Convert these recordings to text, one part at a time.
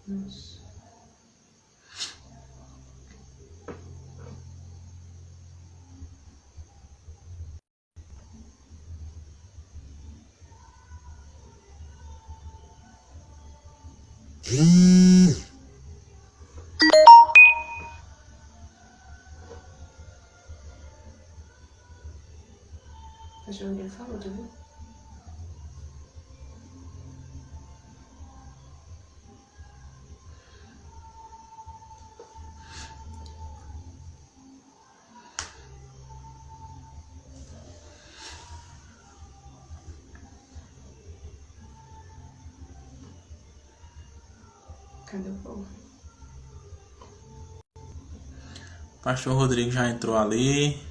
Isso. Acho que alguém falou, tá vendo? Cadê o povo? Pastor Rodrigo já entrou ali.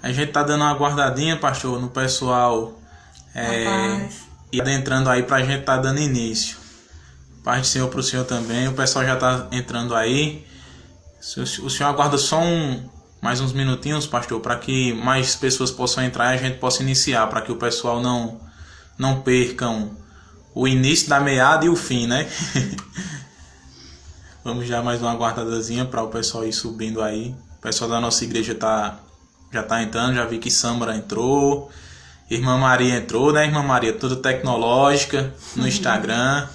A gente tá dando uma guardadinha, pastor, no pessoal e adentrando aí pra gente tá dando início. Paz do Senhor pro senhor também. O pessoal já tá entrando aí. O senhor aguarda só mais uns minutinhos, pastor, para que mais pessoas possam entrar e a gente possa iniciar, para que o pessoal não percam o início da meada e o fim, né? Vamos já mais uma guardadazinha para o pessoal ir subindo aí. O pessoal da nossa igreja já tá entrando, já vi que Samara entrou. Irmã Maria entrou, né, Irmã Maria? Tudo tecnológica no Instagram.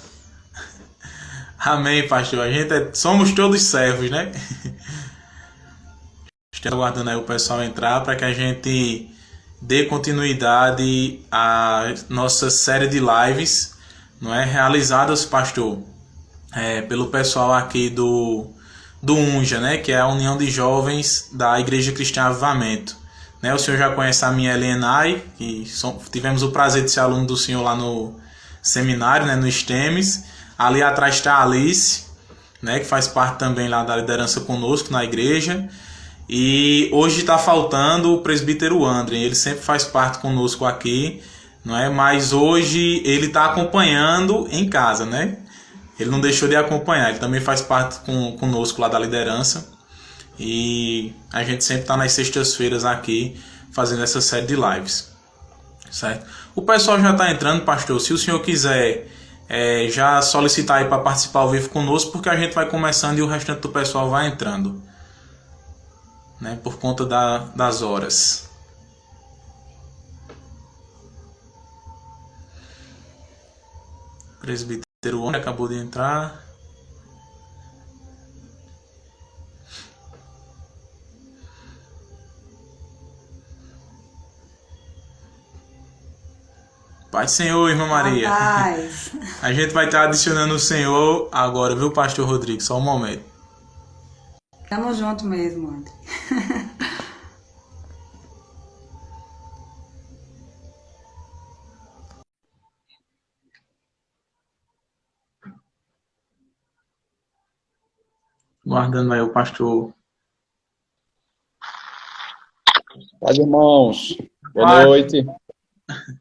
Amém, pastor. A gente somos todos servos, né? Estou aguardando aí o pessoal entrar para que a gente dê continuidade à nossa série de lives, não é, realizadas, pastor, pelo pessoal aqui do UNJA, né, que é a União de Jovens da Igreja Cristã Avivamento. Né, o senhor já conhece a minha Elenai, que tivemos o prazer de ser aluno do senhor lá no seminário, né, no STEMES. Ali atrás está a Alice, né, que faz parte também lá da liderança conosco na igreja. E hoje está faltando o presbítero André, ele sempre faz parte conosco aqui, não é? Mas hoje ele está acompanhando em casa, né? Ele não deixou de acompanhar, ele também faz parte conosco lá da liderança. E a gente sempre está nas sextas-feiras aqui fazendo essa série de lives, certo? O pessoal já está entrando, pastor. Se o senhor quiser já solicitar aí para participar ao vivo conosco, porque a gente vai começando e o restante do pessoal vai entrando, né, por conta das horas. O presbítero André acabou de entrar. Pai do Senhor, irmã Maria. Rapaz. A gente vai estar adicionando o Senhor agora, viu, pastor Rodrigo? Só um momento. Tamo junto mesmo, André. Guardando aí o pastor. Paz, irmãos. Boa noite.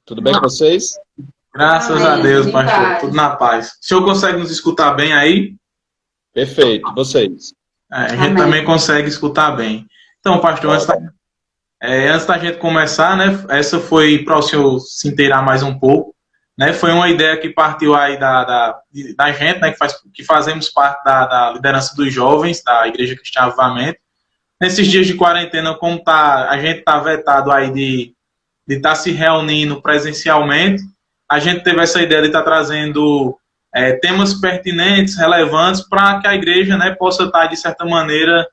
Tudo bem com vocês? Graças a Deus, pastor. Tudo na paz. O senhor consegue nos escutar bem aí? Perfeito. Vocês? A gente também consegue escutar bem. Então, pastor, antes da gente começar, né? Essa foi para o senhor se inteirar mais um pouco, né? Foi uma ideia que partiu aí da gente, né? Que fazemos parte da liderança dos jovens da Igreja Cristã Avivamento. Nesses dias de quarentena, como a gente está vetado aí de estar se reunindo presencialmente, a gente teve essa ideia de estar trazendo temas pertinentes, relevantes, para que a igreja, né, possa estar, de certa maneira,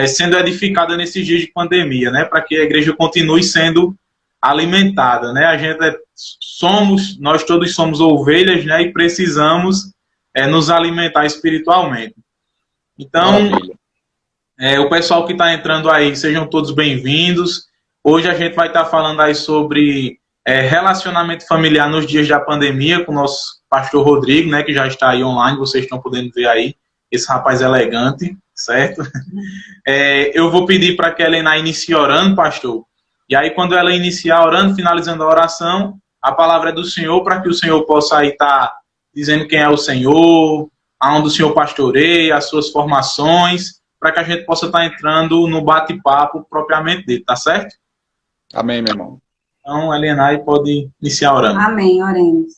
sendo edificada nesses dias de pandemia, né, para que a igreja continue sendo alimentada, né? Nós todos somos ovelhas, né, e precisamos nos alimentar espiritualmente. Então, o pessoal que está entrando aí, sejam todos bem-vindos. Hoje a gente vai estar falando aí sobre relacionamento familiar nos dias da pandemia com o nosso pastor Rodrigo, né, que já está aí online, vocês estão podendo ver aí, esse rapaz elegante, certo? Eu vou pedir para que a Helena inicie orando, pastor, e aí quando ela iniciar orando, finalizando a oração, a palavra é do Senhor, para que o Senhor possa aí estar dizendo quem é o Senhor, aonde o Senhor pastoreia, as suas formações, para que a gente possa estar entrando no bate-papo propriamente dele, tá certo? Amém, meu irmão. Então, a Helena pode iniciar orando. Amém, oremos.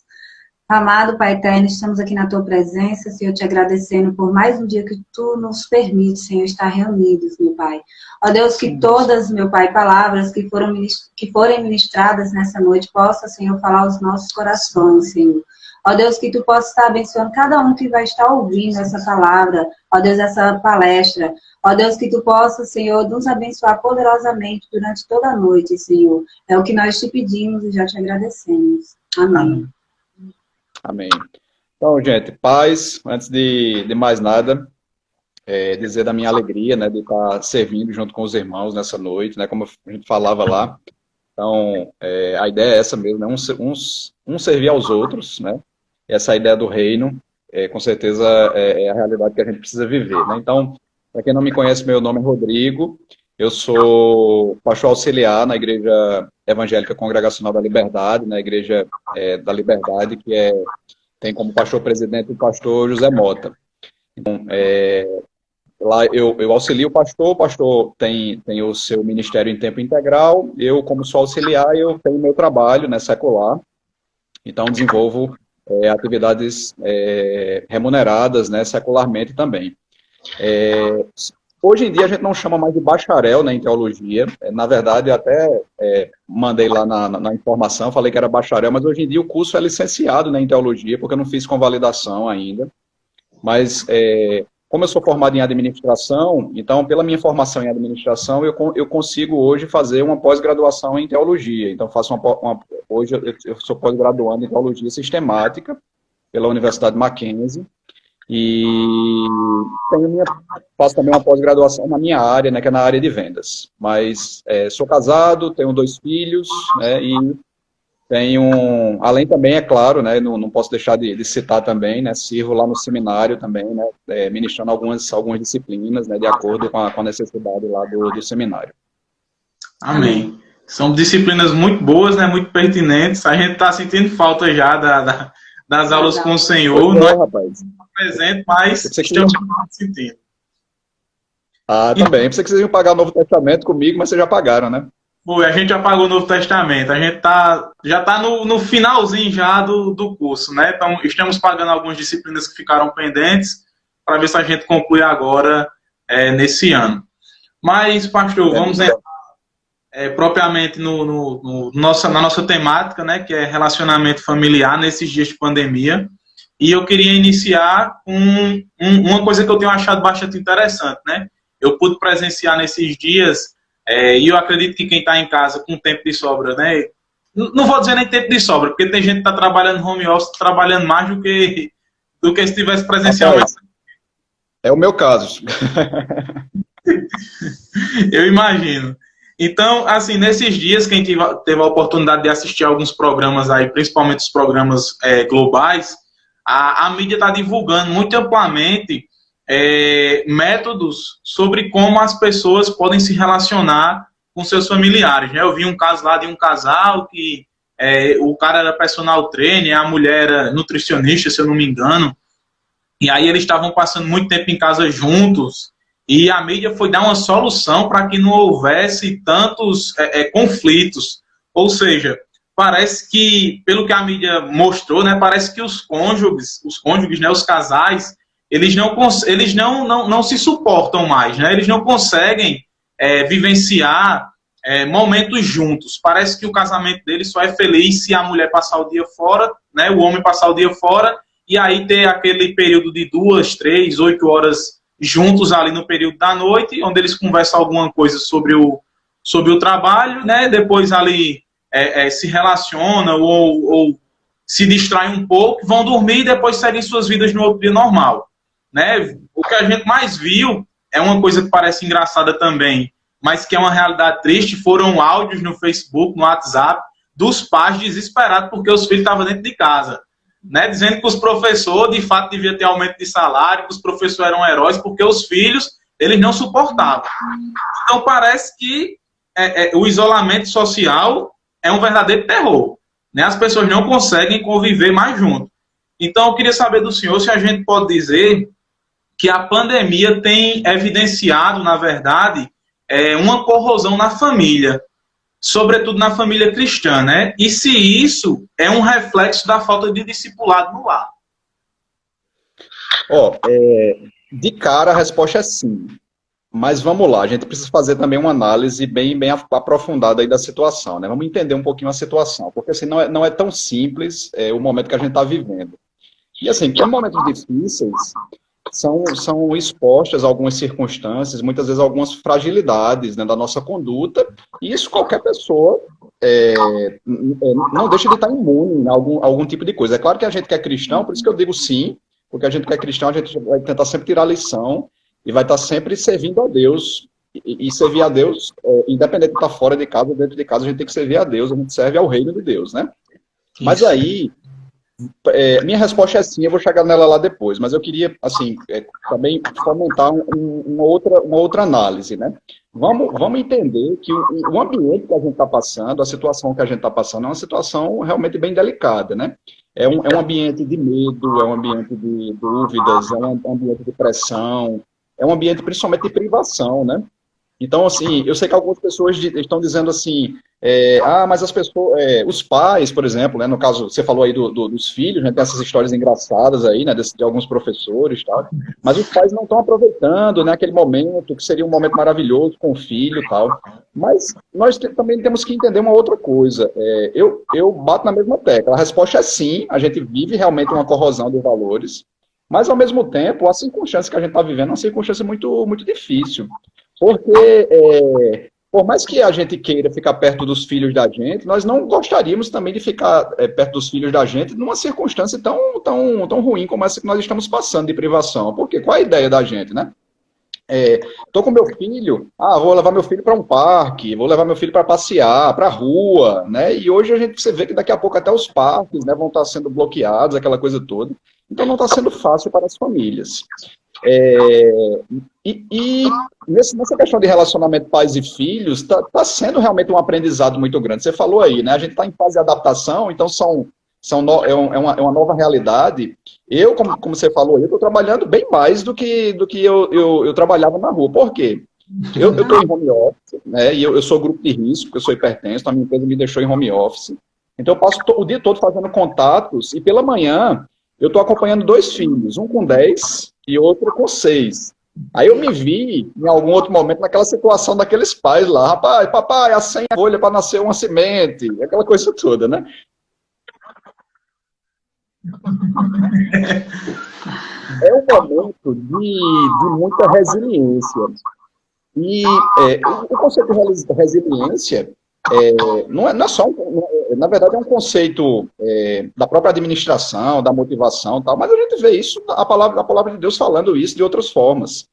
Amado Pai Eterno, estamos aqui na Tua presença, Senhor, te agradecendo por mais um dia que Tu nos permite, Senhor, estar reunidos, meu Pai. Ó Deus, que todas, meu Pai, palavras que forem ministradas nessa noite possam, Senhor, falar aos nossos corações, Senhor. Ó Deus, que Tu possa estar abençoando cada um que vai estar ouvindo essa palavra, ó Deus, essa palestra. Ó Deus, que Tu possa, Senhor, nos abençoar poderosamente durante toda a noite, Senhor. É o que nós te pedimos e já te agradecemos. Amém. Amém. Então, gente, paz, antes de mais nada, dizer da minha alegria, né, de estar servindo junto com os irmãos nessa noite, né, como a gente falava lá. Então, a ideia é essa mesmo, né, um servir aos outros, né, essa ideia do reino, com certeza é a realidade que a gente precisa viver, né. Então, para quem não me conhece, meu nome é Rodrigo, eu sou pastor auxiliar na Igreja Evangélica Congregacional da Liberdade, na Igreja da Liberdade, que tem como pastor-presidente o pastor José Mota. Então, lá eu auxilio o pastor tem o seu ministério em tempo integral, eu, como sou auxiliar, eu tenho meu trabalho, né, secular, então desenvolvo atividades remuneradas, né, secularmente também. Hoje em dia a gente não chama mais de bacharel, né, em teologia. Na verdade, eu até mandei lá na informação, falei que era bacharel, mas hoje em dia o curso é licenciado, né, em teologia, porque eu não fiz convalidação ainda. Mas, como eu sou formado em administração, então, pela minha formação em administração, eu consigo hoje fazer uma pós-graduação em teologia. Então, hoje eu sou pós-graduando em teologia sistemática pela Universidade Mackenzie. E faço também uma pós-graduação na minha área, né, que é na área de vendas. Mas sou casado, tenho 2 filhos, né, e tenho, além também, é claro, né, não posso deixar de citar também, né, sirvo lá no seminário também, né, ministrando algumas disciplinas, né, de acordo com a necessidade lá do seminário. Amém. São disciplinas muito boas, né, muito pertinentes. A gente está sentindo falta já das aulas com o Senhor. Não, rapaz. Presente, mas estamos sentindo. Também. Pensei que vocês iam pagar o Novo Testamento comigo, mas vocês já pagaram, né? Foi, a gente já pagou o Novo Testamento. A gente já está no finalzinho já do curso, né? Então, estamos pagando algumas disciplinas que ficaram pendentes para ver se a gente conclui agora nesse ano. Mas, pastor, vamos entrar propriamente na nossa temática, né? Que é relacionamento familiar nesses dias de pandemia. E eu queria iniciar com uma coisa que eu tenho achado bastante interessante, né? Eu pude presenciar nesses dias, e eu acredito que quem está em casa com tempo de sobra, né? Não vou dizer nem tempo de sobra, porque tem gente que está trabalhando home office, trabalhando mais do que se estivesse presencialmente. É o meu caso. Eu imagino. Então, assim, nesses dias, quem teve a oportunidade de assistir alguns programas aí, principalmente os programas globais, a mídia está divulgando muito amplamente métodos sobre como as pessoas podem se relacionar com seus familiares, né? Eu vi um caso lá de um casal que o cara era personal trainer, a mulher era nutricionista, se eu não me engano, e aí eles estavam passando muito tempo em casa juntos, e a mídia foi dar uma solução para que não houvesse tantos conflitos. Ou seja, parece que, pelo que a mídia mostrou, né, parece que os cônjuges, né, os casais, eles não se suportam mais, né? Eles não conseguem vivenciar momentos juntos. Parece que o casamento deles só é feliz se a mulher passar o dia fora, né, o homem passar o dia fora, e aí ter aquele período de 2, 3, 8 horas juntos ali no período da noite, onde eles conversam alguma coisa sobre o trabalho, né? Depois ali se relacionam ou se distraem um pouco, vão dormir e depois seguem suas vidas no outro dia normal, né? O que a gente mais viu é uma coisa que parece engraçada também, mas que é uma realidade triste, foram áudios no Facebook, no WhatsApp, dos pais desesperados porque os filhos estavam dentro de casa, né? Dizendo que os professores, de fato, deviam ter aumento de salário, que os professores eram heróis, porque os filhos, eles não suportavam. Então, parece que o isolamento social é um verdadeiro terror, né? As pessoas não conseguem conviver mais junto. Então, eu queria saber do senhor se a gente pode dizer que a pandemia tem evidenciado, na verdade, uma corrosão na família. sobretudo na família cristã, né? E se isso é um reflexo da falta de discipulado no lar? De cara a resposta é sim. Mas vamos lá, a gente precisa fazer também uma análise bem aprofundada aí da situação, né? Vamos entender um pouquinho a situação, porque assim, não é tão simples o momento que a gente está vivendo. E assim, em momentos difíceis, são expostas algumas circunstâncias, muitas vezes algumas fragilidades, né, da nossa conduta, e isso qualquer pessoa não deixa de estar imune a algum tipo de coisa. É claro que a gente que é cristão, por isso que eu digo sim, porque a gente que é cristão, a gente vai tentar sempre tirar a lição, e vai estar sempre servindo a Deus, e servir a Deus, independente de estar fora de casa ou dentro de casa, a gente tem que servir a Deus, a gente serve ao reino de Deus, né? Mas aí, minha resposta é sim, eu vou chegar nela lá depois, mas eu queria, assim, também fomentar uma outra análise, né? Vamos entender que o ambiente que a gente está passando, a situação que a gente está passando, é uma situação realmente bem delicada, né? É um ambiente de medo, é um ambiente de dúvidas, é um ambiente de pressão, é um ambiente principalmente de privação, né? Então, assim, eu sei que algumas pessoas estão dizendo assim, mas as pessoas, os pais, por exemplo, né, no caso, você falou aí dos filhos, né, tem essas histórias engraçadas aí, né, de alguns professores e tal, mas os pais não estão aproveitando, né, aquele momento, que seria um momento maravilhoso com o filho e tal. Mas nós também temos que entender uma outra coisa. Eu bato na mesma tecla. A resposta é sim, a gente vive realmente uma corrosão dos valores, mas, ao mesmo tempo, a circunstância que a gente está vivendo é uma circunstância muito, muito difícil. Porque, por mais que a gente queira ficar perto dos filhos da gente, nós não gostaríamos também de ficar perto dos filhos da gente numa circunstância tão ruim como essa que nós estamos passando de privação. Porque qual é a ideia da gente, né? Tô com meu filho, vou levar meu filho para um parque, vou levar meu filho para passear, para a rua, né? E hoje você vê que daqui a pouco até os parques, né, vão estar sendo bloqueados, aquela coisa toda. Então não está sendo fácil para as famílias. Nessa questão de relacionamento pais e filhos, está sendo realmente um aprendizado muito grande. Você falou aí, né? A gente está em fase de adaptação, então é uma nova realidade. Eu, como você falou, eu estou trabalhando bem mais do que eu trabalhava na rua. Por quê? Eu estou em home office, né? E eu sou grupo de risco, porque eu sou hipertenso, então a minha empresa me deixou em home office. Então eu passo o dia todo fazendo contatos, e pela manhã eu estou acompanhando 2 filhos, um com 10 e outro com 6. Aí eu me vi, em algum outro momento, naquela situação daqueles pais lá. Rapaz, papai, a senha folha para nascer uma semente, aquela coisa toda, né? É um momento de muita resiliência. E o conceito de resiliência não é só na verdade é um conceito da própria administração, da motivação e tal, mas a gente vê isso, a palavra de Deus falando isso de outras formas.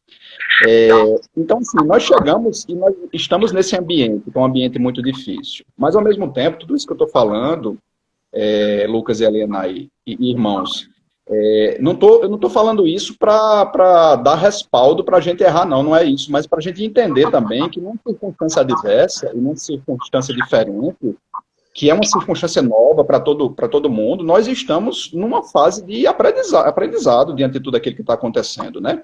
Então, assim, nós chegamos e nós estamos nesse ambiente, que é um ambiente muito difícil. Mas, ao mesmo tempo, tudo isso que eu estou falando, Lucas e Helena e irmãos, eu não estou falando isso para dar respaldo para a gente errar, não é isso, mas para a gente entender também que numa circunstância adversa e numa circunstância diferente, que é uma circunstância nova para todo mundo, nós estamos numa fase de aprendizado diante de tudo aquilo que está acontecendo, né?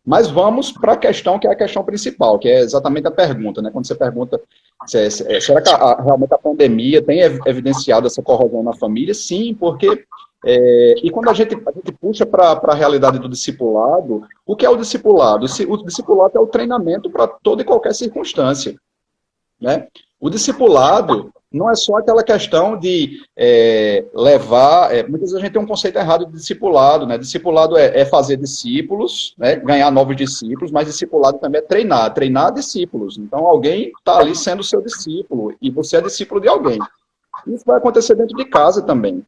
Mas vamos para a questão que é a questão principal, que é exatamente a pergunta, né? Quando você pergunta, será que realmente a pandemia tem evidenciado essa corrosão na família? Sim, porque... e quando a gente puxa para a realidade do discipulado, o que é o discipulado? O discipulado é o treinamento para toda e qualquer circunstância, né? O discipulado não é só aquela questão de levar... muitas vezes a gente tem um conceito errado de discipulado, né? Discipulado é fazer discípulos, né? Ganhar novos discípulos, mas discipulado também é treinar discípulos. Então alguém está ali sendo seu discípulo e você é discípulo de alguém. Isso vai acontecer dentro de casa também.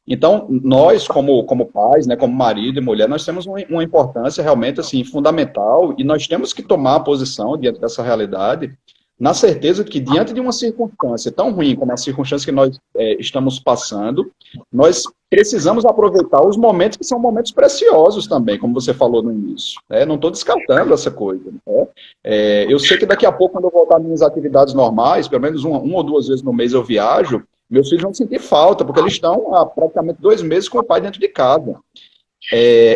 Então, nós, como pais, né, como marido e mulher, nós temos uma importância realmente assim, fundamental, e nós temos que tomar a posição diante dessa realidade, na certeza de que, diante de uma circunstância tão ruim como a circunstância que nós estamos passando, nós precisamos aproveitar os momentos que são momentos preciosos também, como você falou no início. Não estou descartando essa coisa. Eu sei que daqui a pouco, quando eu voltar às minhas atividades normais, pelo menos uma ou 2 vezes no mês eu viajo, meus filhos vão sentir falta, porque eles estão há praticamente 2 meses com o pai dentro de casa.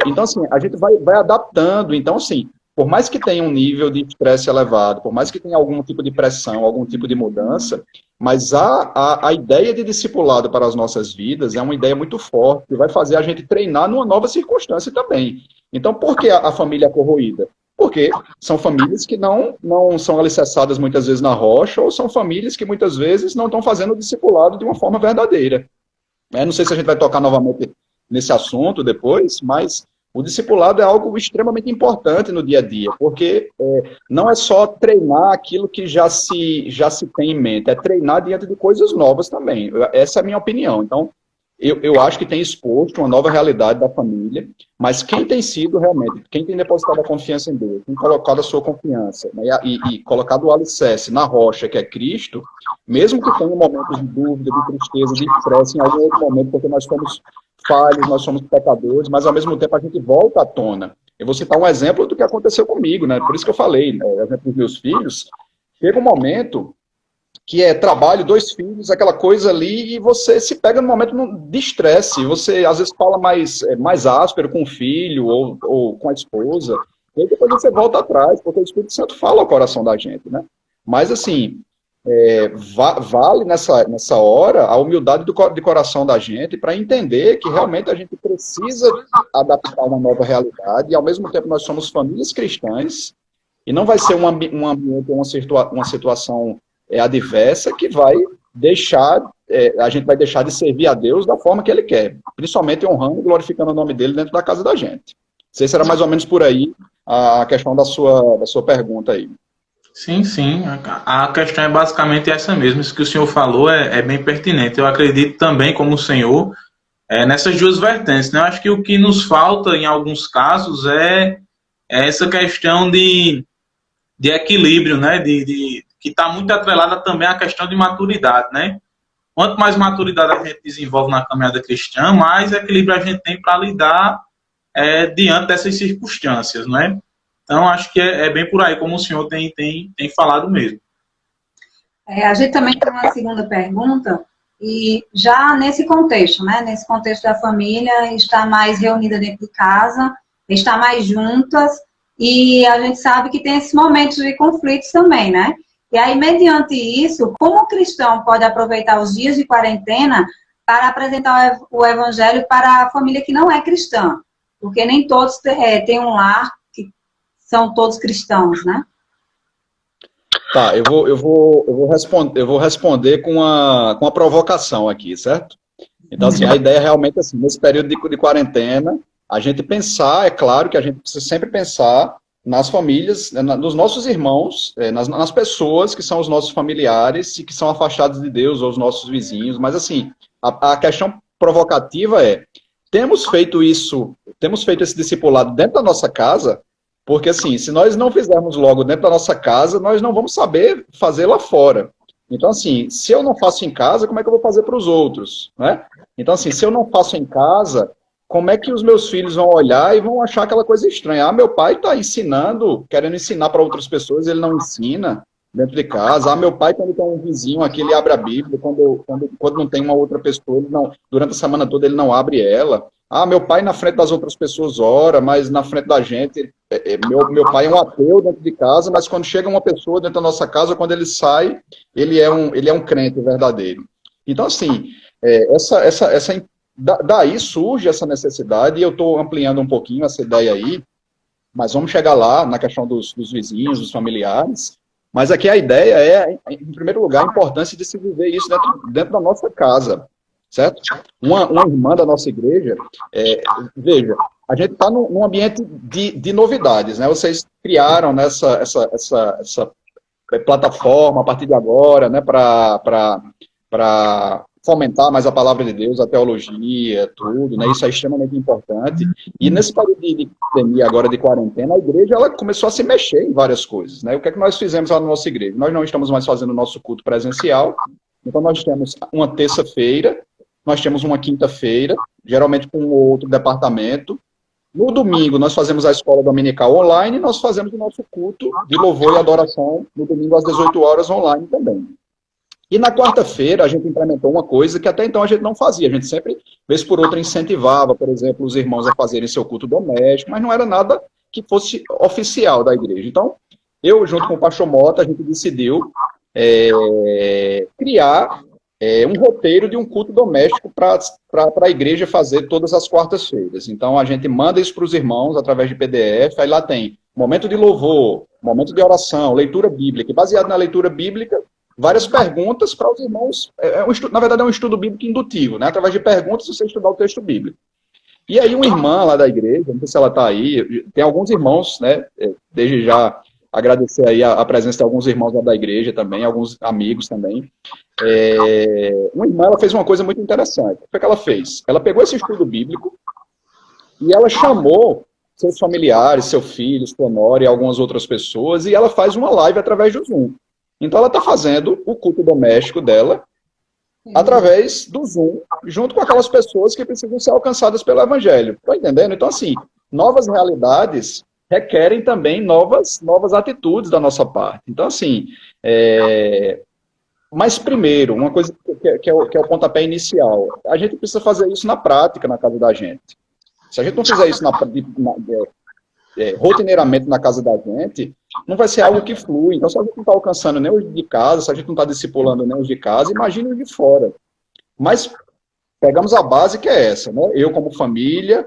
Então, assim, a gente vai adaptando. Então, assim, por mais que tenha um nível de estresse elevado, por mais que tenha algum tipo de pressão, algum tipo de mudança, mas a ideia de discipulado para as nossas vidas é uma ideia muito forte, que vai fazer a gente treinar numa nova circunstância também. Então, por que a família é corroída? Porque são famílias que não são alicerçadas muitas vezes na rocha, ou são famílias que muitas vezes não estão fazendo o discipulado de uma forma verdadeira. Não sei se a gente vai tocar novamente nesse assunto depois, mas o discipulado é algo extremamente importante no dia a dia, porque não é só treinar aquilo que já se tem em mente, é treinar diante de coisas novas também. Essa é a minha opinião. Então, eu acho que tem exposto uma nova realidade da família, mas quem tem sido realmente, quem tem depositado a confiança em Deus, tem colocado a sua confiança, né, e colocado o alicerce na rocha, que é Cristo, mesmo que tenha momentos de dúvida, de tristeza, de estresse em algum outro momento, porque nós somos falhos, nós somos pecadores, mas ao mesmo tempo a gente volta à tona. Eu vou citar um exemplo do que aconteceu comigo, né? Por isso que eu falei, né? O exemplo dos meus filhos. Chega um momento que é trabalho, 2 filhos, aquela coisa ali, e você se pega num momento de estresse. Você às vezes fala mais áspero com o filho ou com a esposa, e aí depois você volta atrás, porque o Espírito Santo fala ao coração da gente, né? Mas assim, vale nessa hora a humildade de coração da gente para entender que realmente a gente precisa adaptar uma nova realidade e ao mesmo tempo nós somos famílias cristãs e não vai ser um ambiente, uma situação adversa que vai deixar, a gente vai deixar de servir a Deus da forma que Ele quer, principalmente honrando e glorificando o nome dEle dentro da casa da gente. Não sei se era mais ou menos por aí a questão da sua pergunta aí. Sim, sim. A questão é basicamente essa mesmo. Isso que o senhor falou é bem pertinente. Eu acredito também, como o senhor, nessas duas vertentes, né? Eu acho que o que nos falta, em alguns casos, é essa questão de equilíbrio, né? Que está muito atrelada também à questão de maturidade, né? Quanto mais maturidade a gente desenvolve na caminhada cristã, mais equilíbrio a gente tem para lidar diante dessas circunstâncias, né? Então, acho que é bem por aí, como o senhor tem falado mesmo. A gente também tem uma segunda pergunta, e já nesse contexto, né? Nesse contexto da família, estar mais reunida dentro de casa, estar mais juntas, e a gente sabe que tem esses momentos de conflitos também, né? E aí, mediante isso, como o cristão pode aproveitar os dias de quarentena para apresentar o evangelho para a família que não é cristã? Porque nem todos têm um lar são todos cristãos, né? Tá, eu vou responder com uma provocação aqui, certo? Então, assim, a ideia é realmente, assim, nesse período de quarentena, a gente pensar, é claro que a gente precisa sempre pensar nas famílias, nos nossos irmãos, nas pessoas que são os nossos familiares e que são afastados de Deus, ou os nossos vizinhos, mas, assim, a questão provocativa temos feito esse discipulado dentro da nossa casa. Porque, assim, se nós não fizermos logo dentro da nossa casa, nós não vamos saber fazer lá fora. Então, assim, se eu não faço em casa, como é que eu vou fazer para os outros, né? Então, assim, se eu não faço em casa, como é que os meus filhos vão olhar e vão achar aquela coisa estranha? Ah, meu pai está ensinando, querendo ensinar para outras pessoas, ele não ensina dentro de casa. Ah, meu pai, quando tem um vizinho aqui, ele abre a Bíblia. Quando não tem uma outra pessoa, durante a semana toda ele não abre ela. Ah, meu pai na frente das outras pessoas ora, mas na frente da gente, meu pai é um ateu dentro de casa, mas quando chega uma pessoa dentro da nossa casa, quando ele sai, ele é um crente verdadeiro. Então, assim, daí surge essa necessidade, e eu estou ampliando um pouquinho essa ideia aí, mas vamos chegar lá na questão dos vizinhos, dos familiares, mas aqui a ideia em primeiro lugar, a importância de se viver isso dentro da nossa casa. Certo? Uma irmã da nossa igreja, veja, a gente está num ambiente de novidades, né? Vocês criaram essa plataforma a partir de agora, né? Para fomentar mais a palavra de Deus, a teologia, tudo, né? Isso é extremamente importante. E nesse período de pandemia agora, de quarentena, a igreja ela começou a se mexer em várias coisas, né? O que é que nós fizemos lá na nossa igreja? Nós não estamos mais fazendo o nosso culto presencial, então nós temos uma terça-feira, nós temos uma quinta-feira, geralmente com um outro departamento. No domingo, nós fazemos a escola dominical online, e nós fazemos o nosso culto de louvor e adoração no domingo às 18 horas online também. E na quarta-feira, a gente implementou uma coisa que até então a gente não fazia. A gente sempre, vez por outra, incentivava, por exemplo, os irmãos a fazerem seu culto doméstico, mas não era nada que fosse oficial da igreja. Então, eu, junto com o pastor Mota, a gente decidiu criar um roteiro de um culto doméstico para a igreja fazer todas as quartas-feiras. Então, a gente manda isso para os irmãos através de PDF, aí lá tem momento de louvor, momento de oração, leitura bíblica, e baseado na leitura bíblica, várias perguntas para os irmãos. Na verdade, é um estudo bíblico indutivo, né? Através de perguntas, você estudar o texto bíblico. E aí, uma irmã lá da igreja, não sei se ela está aí, tem alguns irmãos, né? Desde já agradecer aí a presença de alguns irmãos lá da igreja também, alguns amigos também. Uma irmã, ela fez uma coisa muito interessante. O que ela fez? Ela pegou esse estudo bíblico e ela chamou seus familiares, seu filho, sua nora e algumas outras pessoas, e ela faz uma live através do Zoom. Então, ela está fazendo o culto doméstico dela através do Zoom, junto com aquelas pessoas que precisam ser alcançadas pelo Evangelho. Está entendendo? Então, assim, novas realidades requerem também novas atitudes da nossa parte. Então, assim, mas primeiro, uma coisa que é o pontapé inicial, a gente precisa fazer isso na prática, na casa da gente. Se a gente não fizer isso rotineiramente na casa da gente, não vai ser algo que flui. Então, se a gente não está alcançando nem os de casa, se a gente não está discipulando nem os de casa, imagine os de fora. Mas pegamos a base que é essa, né? Eu como família,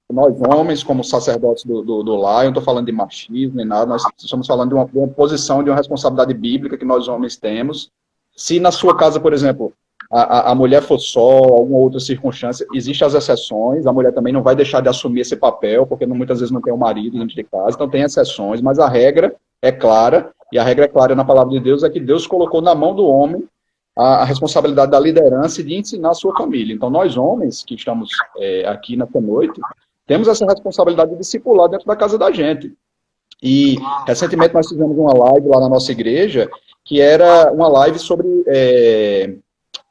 nós homens como sacerdotes do lar, eu não estou falando de machismo nem nada, nós estamos falando de uma posição, de uma responsabilidade bíblica que nós homens temos. Se na sua casa, por exemplo, a mulher for só, alguma outra circunstância, existem as exceções, a mulher também não vai deixar de assumir esse papel, porque muitas vezes não tem o marido dentro de casa, então tem exceções, mas a regra é clara, e a regra é clara na palavra de Deus, é que Deus colocou na mão do homem a responsabilidade da liderança e de ensinar a sua família. Então nós homens, que estamos aqui nessa noite, temos essa responsabilidade de discipular dentro da casa da gente. E recentemente nós fizemos uma live lá na nossa igreja, que era uma live sobre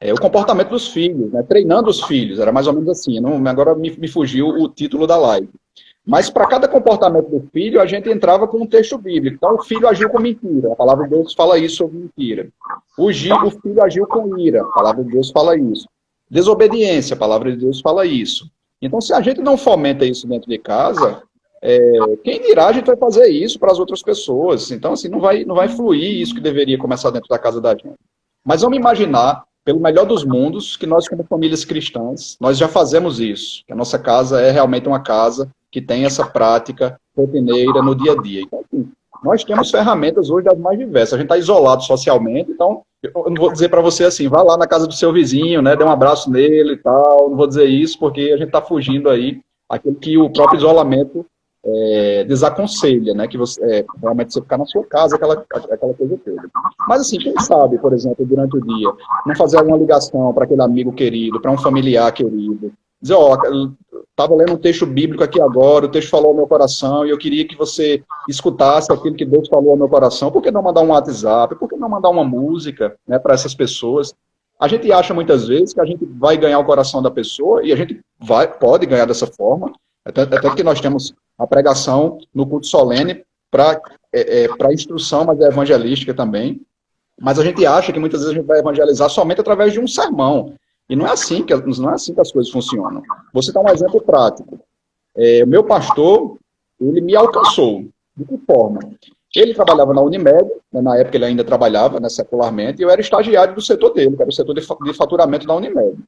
o comportamento dos filhos, né? Treinando os filhos, era mais ou menos assim, agora me fugiu o título da live. Mas para cada comportamento do filho, a gente entrava com um texto bíblico. Então, o filho agiu com mentira, a palavra de Deus fala isso sobre mentira. O filho agiu com ira, a palavra de Deus fala isso. Desobediência, a palavra de Deus fala isso. Então, se a gente não fomenta isso dentro de casa, quem dirá a gente vai fazer isso para as outras pessoas? Então, assim, não vai fluir isso que deveria começar dentro da casa da gente. Mas vamos imaginar, pelo melhor dos mundos, que nós, como famílias cristãs, nós já fazemos isso. Que a nossa casa é realmente uma casa que tem essa prática rotineira no dia a dia. Então, assim, nós temos ferramentas hoje das mais diversas. A gente está isolado socialmente, então eu não vou dizer para você assim, vá lá na casa do seu vizinho, né, dê um abraço nele e tal, não vou dizer isso porque a gente está fugindo aí aquilo que o próprio isolamento desaconselha, né, que você realmente você ficar na sua casa, aquela coisa toda. Mas assim, quem sabe, por exemplo, durante o dia, não fazer alguma ligação para aquele amigo querido, para um familiar querido, dizer, estava lendo um texto bíblico aqui agora, o texto falou ao meu coração e eu queria que você escutasse aquilo que Deus falou ao meu coração. Por que não mandar um WhatsApp? Por que não mandar uma música, né, para essas pessoas? A gente acha muitas vezes que a gente vai ganhar o coração da pessoa e a gente pode ganhar dessa forma, até que nós temos a pregação no culto solene para instrução, mas é evangelística também. Mas a gente acha que muitas vezes a gente vai evangelizar somente através de um sermão. E não é assim que as coisas funcionam. Vou citar um exemplo prático. O meu pastor, ele me alcançou. De que forma? Ele trabalhava na Unimed, né, na época ele ainda trabalhava, né, secularmente, e eu era estagiário do setor dele, que era o setor de faturamento da Unimed.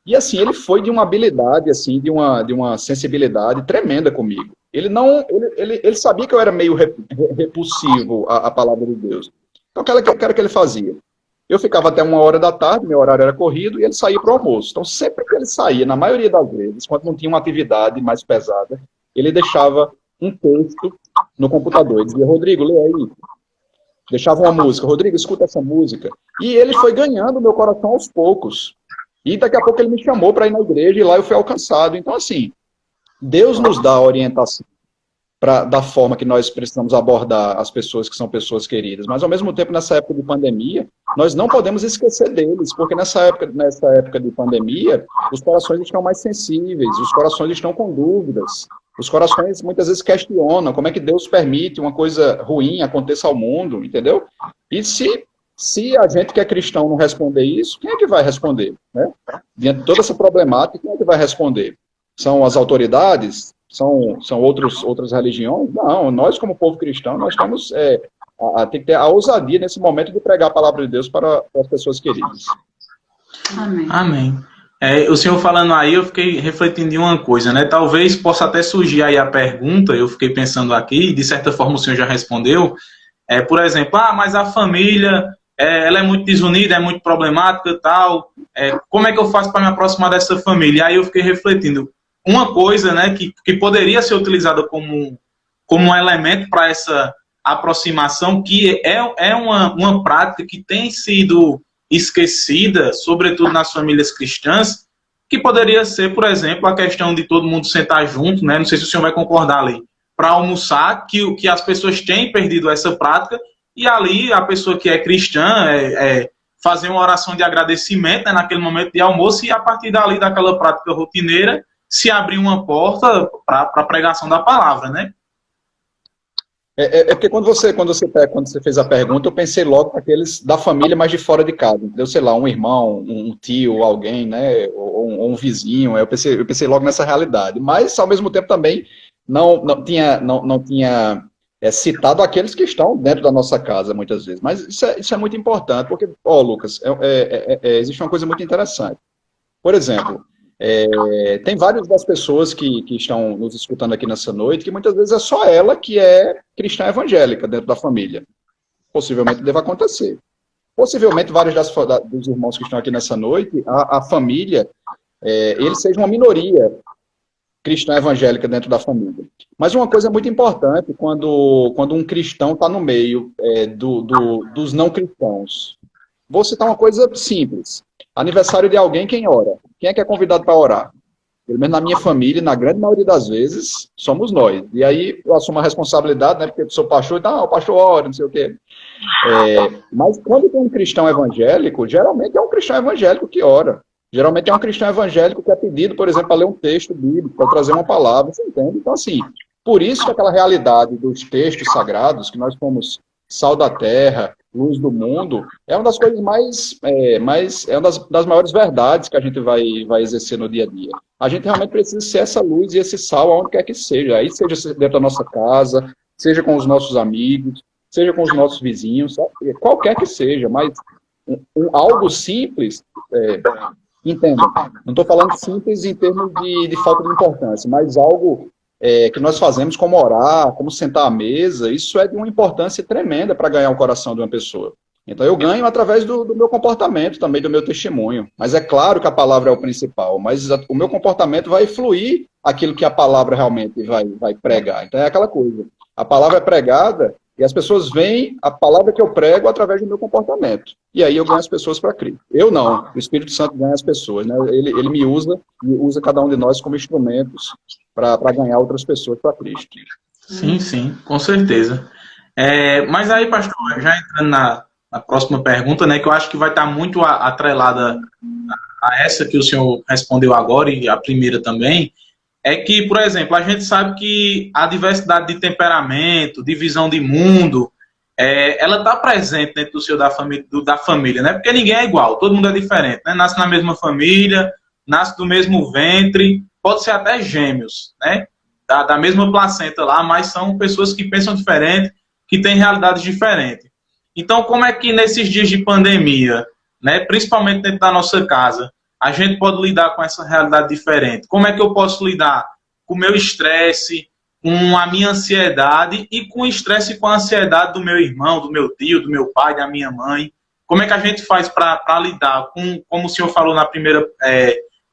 E assim, ele foi de uma habilidade, assim, de uma sensibilidade tremenda comigo. Ele sabia que eu era meio repulsivo à palavra de Deus. Então, o que era que ele fazia? Eu ficava até 1h da tarde, meu horário era corrido, e ele saía para o almoço. Então, sempre que ele saía, na maioria das vezes, quando não tinha uma atividade mais pesada, ele deixava um texto no computador. Ele dizia, Rodrigo, lê aí. Deixava uma música. Rodrigo, escuta essa música. E ele foi ganhando meu coração aos poucos. E daqui a pouco ele me chamou para ir na igreja, e lá eu fui alcançado. Então, assim, Deus nos dá a orientação da forma que nós precisamos abordar as pessoas que são pessoas queridas. Mas, ao mesmo tempo, nessa época de pandemia, nós não podemos esquecer deles, porque nessa época de pandemia, os corações estão mais sensíveis, os corações estão com dúvidas, os corações muitas vezes questionam como é que Deus permite uma coisa ruim aconteça ao mundo, entendeu? E se a gente que é cristão não responder isso, quem é que vai responder? Né? Diante de toda essa problemática, quem é que vai responder? São as autoridades? são outras religiões. Não, nós como povo cristão, nós temos tem que ter a ousadia nesse momento de pregar a palavra de Deus para as pessoas queridas. Amém. Amém. O senhor falando aí, eu fiquei refletindo em uma coisa, né? Talvez possa até surgir aí a pergunta, eu fiquei pensando aqui, de certa forma o senhor já respondeu, por exemplo, mas a família, ela é muito desunida, é muito problemática e tal, como é que eu faço para me aproximar dessa família? E aí eu fiquei refletindo, uma coisa, né, que poderia ser utilizada como um elemento para essa aproximação, que é uma prática que tem sido esquecida, sobretudo nas famílias cristãs, que poderia ser, por exemplo, a questão de todo mundo sentar junto, né? Não sei se o senhor vai concordar ali, para almoçar, que as pessoas têm perdido essa prática, e ali a pessoa que é cristã fazer uma oração de agradecimento, né, naquele momento de almoço, e a partir dali, daquela prática rotineira, se abrir uma porta para a pregação da palavra, né? Porque quando você fez a pergunta, eu pensei logo para aqueles da família, mas de fora de casa, entendeu? Sei lá, um irmão, um tio, alguém, né? Ou um vizinho. Eu pensei logo nessa realidade. Mas, ao mesmo tempo, também não tinha citado aqueles que estão dentro da nossa casa, muitas vezes. Mas isso é muito importante, porque, Lucas, existe uma coisa muito interessante. Por exemplo, tem várias das pessoas que estão nos escutando aqui nessa noite, que muitas vezes é só ela que é cristã evangélica dentro da família. Possivelmente deva acontecer. Possivelmente vários dos irmãos que estão aqui nessa noite, a família, eles sejam uma minoria cristã evangélica dentro da família. Mas uma coisa muito importante, quando um cristão está no meio dos não cristãos. Vou citar uma coisa simples. Aniversário de alguém, quem ora? Quem é que é convidado para orar? Pelo menos na minha família, na grande maioria das vezes, somos nós. E aí eu assumo a responsabilidade, né? Porque eu sou pastor, então, o pastor ora, não sei o quê. Mas quando tem um cristão evangélico, geralmente é um cristão evangélico que ora. Geralmente é um cristão evangélico que é pedido, por exemplo, para ler um texto bíblico, para trazer uma palavra, você entende? Então, assim, por isso que aquela realidade dos textos sagrados, que nós fomos sal da terra, luz do mundo, é uma das coisas é uma das maiores verdades que a gente vai exercer no dia a dia. A gente realmente precisa ser essa luz e esse sal aonde quer que seja. Aí seja dentro da nossa casa, seja com os nossos amigos, seja com os nossos vizinhos, sabe? Qualquer que seja, mas algo simples, entenda, não estou falando simples em termos de falta de importância, mas algo que nós fazemos como orar, como sentar à mesa, isso é de uma importância tremenda para ganhar o coração de uma pessoa. Então eu ganho através do meu comportamento, também do meu testemunho. Mas é claro que a palavra é o principal, mas o meu comportamento vai fluir aquilo que a palavra realmente vai pregar. Então é aquela coisa, a palavra é pregada e as pessoas veem a palavra que eu prego através do meu comportamento. E aí eu ganho as pessoas para Cristo. Eu não, o Espírito Santo ganha as pessoas, né? Ele me usa e usa cada um de nós como instrumentos para ganhar outras pessoas para Cristo. Sim, com certeza. Mas aí, pastor, já entrando na próxima pergunta, né, que eu acho que vai estar muito atrelada a essa que o senhor respondeu agora e a primeira também, é que, por exemplo, a gente sabe que a diversidade de temperamento, de visão de mundo, ela está presente dentro do seu da família, né? Porque ninguém é igual, todo mundo é diferente, né? Nasce na mesma família, nasce do mesmo ventre, pode ser até gêmeos, né? Da mesma placenta lá, mas são pessoas que pensam diferente, que têm realidades diferentes. Então, como é que nesses dias de pandemia, né, principalmente dentro da nossa casa, a gente pode lidar com essa realidade diferente? Como é que eu posso lidar com o meu estresse, com a minha ansiedade e com o estresse e com a ansiedade do meu irmão, do meu tio, do meu pai, da minha mãe? Como é que a gente faz para lidar com, como o senhor falou na primeira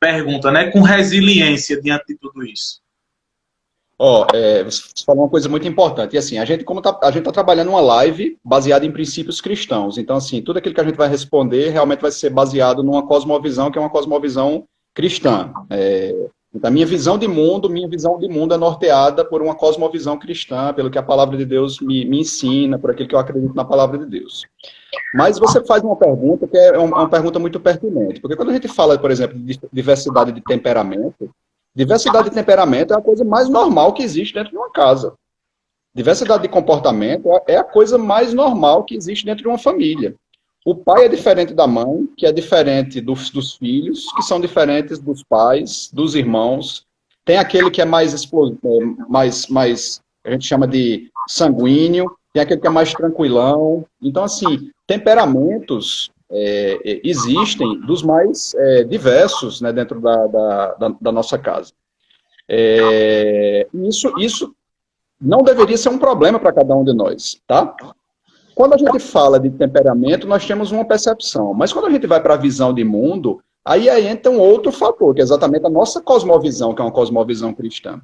pergunta, né, com resiliência diante de tudo isso? Você falou uma coisa muito importante. E assim, a gente está trabalhando uma live baseada em princípios cristãos. Então, assim, tudo aquilo que a gente vai responder realmente vai ser baseado numa cosmovisão, que é uma cosmovisão cristã. Então, minha visão de mundo é norteada por uma cosmovisão cristã, pelo que a palavra de Deus me ensina, por aquilo que eu acredito na palavra de Deus. Mas você faz uma pergunta que é uma pergunta muito pertinente. Porque quando a gente fala, por exemplo, de diversidade de temperamento é a coisa mais normal que existe dentro de uma casa. Diversidade de comportamento é a coisa mais normal que existe dentro de uma família. O pai é diferente da mãe, que é diferente dos filhos, que são diferentes dos pais, dos irmãos. tem aquele que é mais a gente chama de sanguíneo, tem aquele que é mais tranquilão. Então, assim, temperamentos existem dos mais diversos, né, dentro da nossa casa. Isso não deveria ser um problema para cada um de nós, tá? Quando a gente fala de temperamento, nós temos uma percepção, mas quando a gente vai para a visão de mundo, aí entra um outro fator, que é exatamente a nossa cosmovisão, que é uma cosmovisão cristã.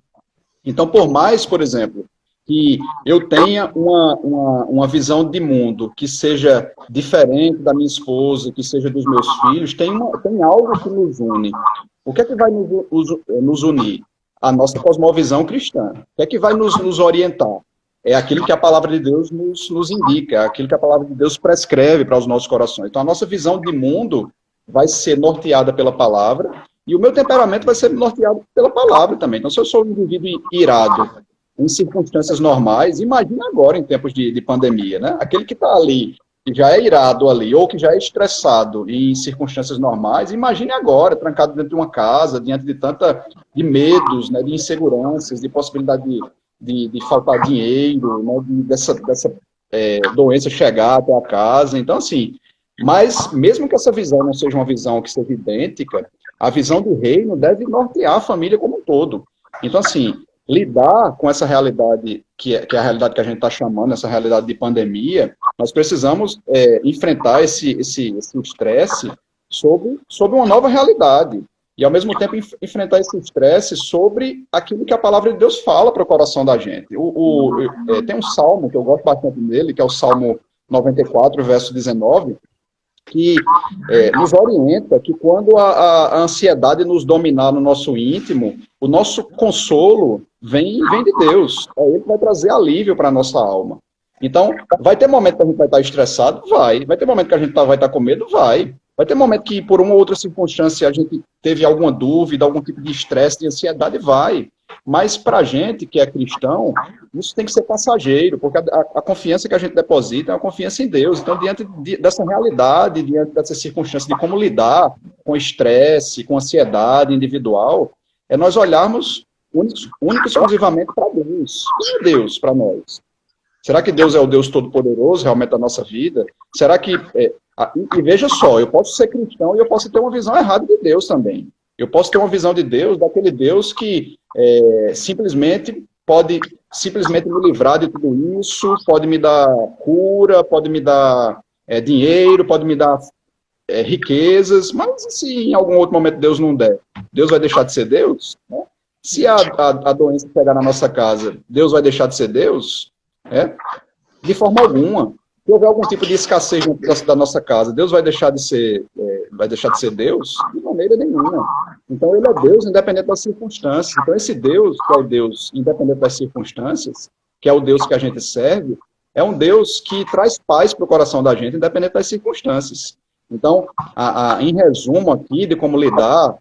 Então, por mais, por exemplo, que eu tenha uma visão de mundo que seja diferente da minha esposa, que seja dos meus filhos, tem algo que nos une. O que é que vai nos unir? A nossa cosmovisão cristã. O que é que vai nos orientar? É aquilo que a palavra de Deus nos indica, é aquilo que a palavra de Deus prescreve para os nossos corações. Então, a nossa visão de mundo vai ser norteada pela palavra, e o meu temperamento vai ser norteado pela palavra também. Então, se eu sou um indivíduo irado em circunstâncias normais, imagina agora em tempos de pandemia, né? Aquele que está ali, que já é irado ali, ou que já é estressado em circunstâncias normais, imagine agora, trancado dentro de uma casa, diante de medos, né, de inseguranças, de possibilidade de faltar dinheiro, né, dessa doença chegar até a casa. Então, assim, mas mesmo que essa visão não seja uma visão que seja idêntica, a visão do reino deve nortear a família como um todo. Então, assim, lidar com essa realidade, que é a realidade que a gente está chamando, essa realidade de pandemia, nós precisamos enfrentar esse estresse sobre uma nova realidade. E, ao mesmo tempo, enfrentar esse estresse sobre aquilo que a palavra de Deus fala para o coração da gente. Tem um salmo que eu gosto bastante dele, que é o Salmo 94, verso 19, que nos orienta que quando a ansiedade nos dominar no nosso íntimo, o nosso consolo vem de Deus. É Ele que vai trazer alívio para a nossa alma. Então, vai ter momento que a gente vai estar estressado? Vai. Vai ter momento que a gente vai estar com medo? Vai. Vai ter momento que, por uma ou outra circunstância, a gente teve alguma dúvida, algum tipo de estresse, de ansiedade? Vai. Mas, para a gente que é cristão, isso tem que ser passageiro, porque a confiança que a gente deposita é uma confiança em Deus. Então, diante dessa realidade, diante dessa circunstância de como lidar com estresse, com ansiedade individual, é nós olharmos única e exclusivamente para Deus. Quem é Deus para nós? Será que Deus é o Deus Todo-Poderoso realmente da nossa vida? Será que... E veja só, eu posso ser cristão e eu posso ter uma visão errada de Deus também. Eu posso ter uma visão de Deus, daquele Deus que simplesmente pode me livrar de tudo isso, pode me dar cura, pode me dar dinheiro, pode me dar riquezas, mas se em algum outro momento Deus não der, Deus vai deixar de ser Deus? Né? Se a doença pegar na nossa casa, Deus vai deixar de ser Deus? De forma alguma. Se houver algum tipo de escassez da nossa casa, Deus vai deixar de ser Deus? De maneira nenhuma. Então, Ele é Deus independente das circunstâncias. Então, esse Deus, que é o Deus independente das circunstâncias, que é o Deus que a gente serve, é um Deus que traz paz para o coração da gente, independente das circunstâncias. Então, em resumo aqui, de como lidar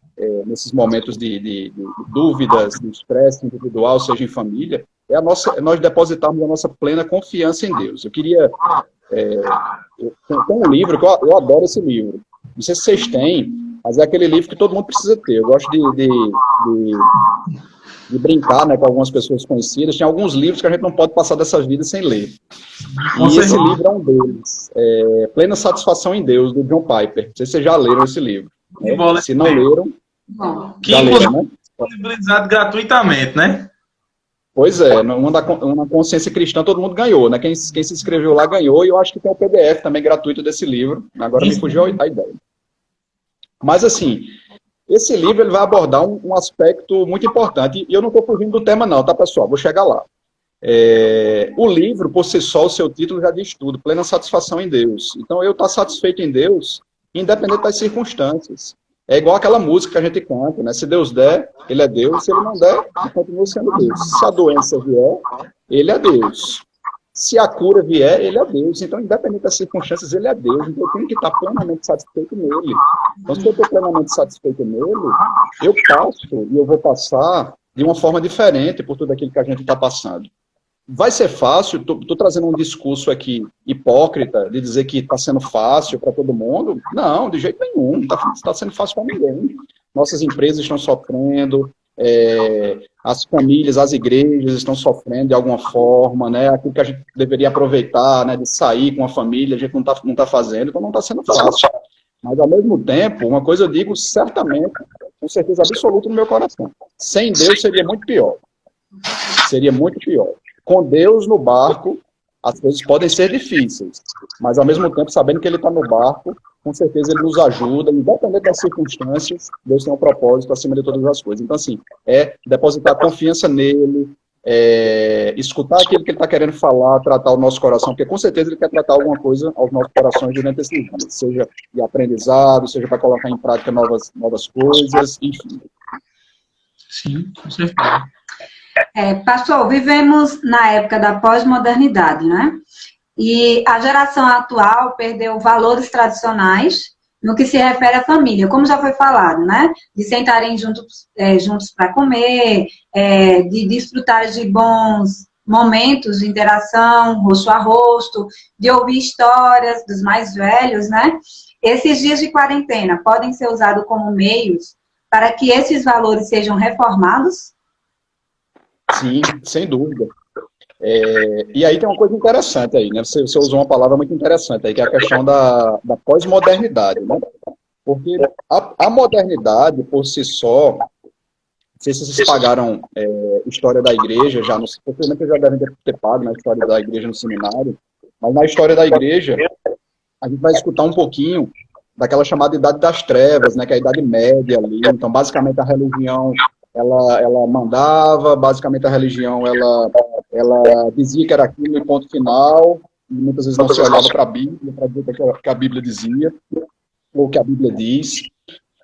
nesses momentos de dúvidas, de estresse individual, seja em família, é nós depositarmos a nossa plena confiança em Deus. Eu queria... tem um livro, que eu adoro esse livro. Não sei se vocês têm, mas é aquele livro que todo mundo precisa ter. Eu gosto de brincar, né, com algumas pessoas conhecidas. Tem alguns livros que a gente não pode passar dessa vida sem ler. E esse livro é um deles. Plena Satisfação em Deus, do John Piper. Não sei se vocês já leram esse livro. Né? Se não leram, que inclusive é disponibilizado gratuitamente, né? Pois é, uma consciência cristã todo mundo ganhou, né? Quem se inscreveu lá ganhou, e eu acho que tem o PDF também gratuito desse livro. Agora me fugiu a ideia. Mas assim, esse livro ele vai abordar um aspecto muito importante, e eu não estou fugindo do tema não, tá, pessoal? Vou chegar lá. O livro, por si só, o seu título já diz tudo, Plena Satisfação em Deus. Então, eu estou satisfeito em Deus, independente das circunstâncias. É igual aquela música que a gente canta, né? Se Deus der, Ele é Deus. Se Ele não der, Ele continua sendo Deus. Se a doença vier, Ele é Deus. Se a cura vier, Ele é Deus. Então, independente das circunstâncias, Ele é Deus. Então, eu tenho que estar plenamente satisfeito nele. Então, se eu estou plenamente satisfeito nele, eu passo e eu vou passar de uma forma diferente por tudo aquilo que a gente está passando. Vai ser fácil? Estou trazendo um discurso aqui hipócrita de dizer que está sendo fácil para todo mundo? Não, de jeito nenhum. Não está sendo fácil para ninguém. Nossas empresas estão sofrendo, as famílias, as igrejas estão sofrendo de alguma forma, né? Aquilo que a gente deveria aproveitar, né? De sair com a família, a gente não tá fazendo, então não está sendo fácil. Mas, ao mesmo tempo, uma coisa eu digo certamente, com certeza absoluta no meu coração. Sem Deus seria muito pior. Seria muito pior. Com Deus no barco, as coisas podem ser difíceis, mas, ao mesmo tempo, sabendo que Ele está no barco, com certeza Ele nos ajuda, independente das circunstâncias, Deus tem um propósito acima de todas as coisas. Então, assim, depositar confiança nele, escutar aquilo que Ele está querendo falar, tratar o nosso coração, porque, com certeza, Ele quer tratar alguma coisa aos nossos corações durante esses dias, seja de aprendizado, seja para colocar em prática novas coisas, enfim. Sim, com certeza. Pastor, vivemos na época da pós-modernidade, né? E a geração atual perdeu valores tradicionais no que se refere à família, como já foi falado, né? De sentarem juntos para comer, de desfrutar de bons momentos de interação, rosto a rosto, de ouvir histórias dos mais velhos, né? Esses dias de quarentena podem ser usados como meios para que esses valores sejam reformados? Sim, sem dúvida. E aí tem uma coisa interessante aí, né? Você usou uma palavra muito interessante aí, que é a questão da pós-modernidade, né? Porque a modernidade, por si só, não sei se vocês pagaram história da igreja, possivelmente já devem ter pago na história da igreja no seminário, mas na história da igreja, a gente vai escutar um pouquinho daquela chamada Idade das Trevas, né? Que é a Idade Média ali. Então, basicamente, a religião ela mandava, basicamente a religião ela dizia que era aquilo e ponto final, e muitas vezes não se olhava para a Bíblia, para dizer o que a Bíblia dizia, ou o que a Bíblia diz.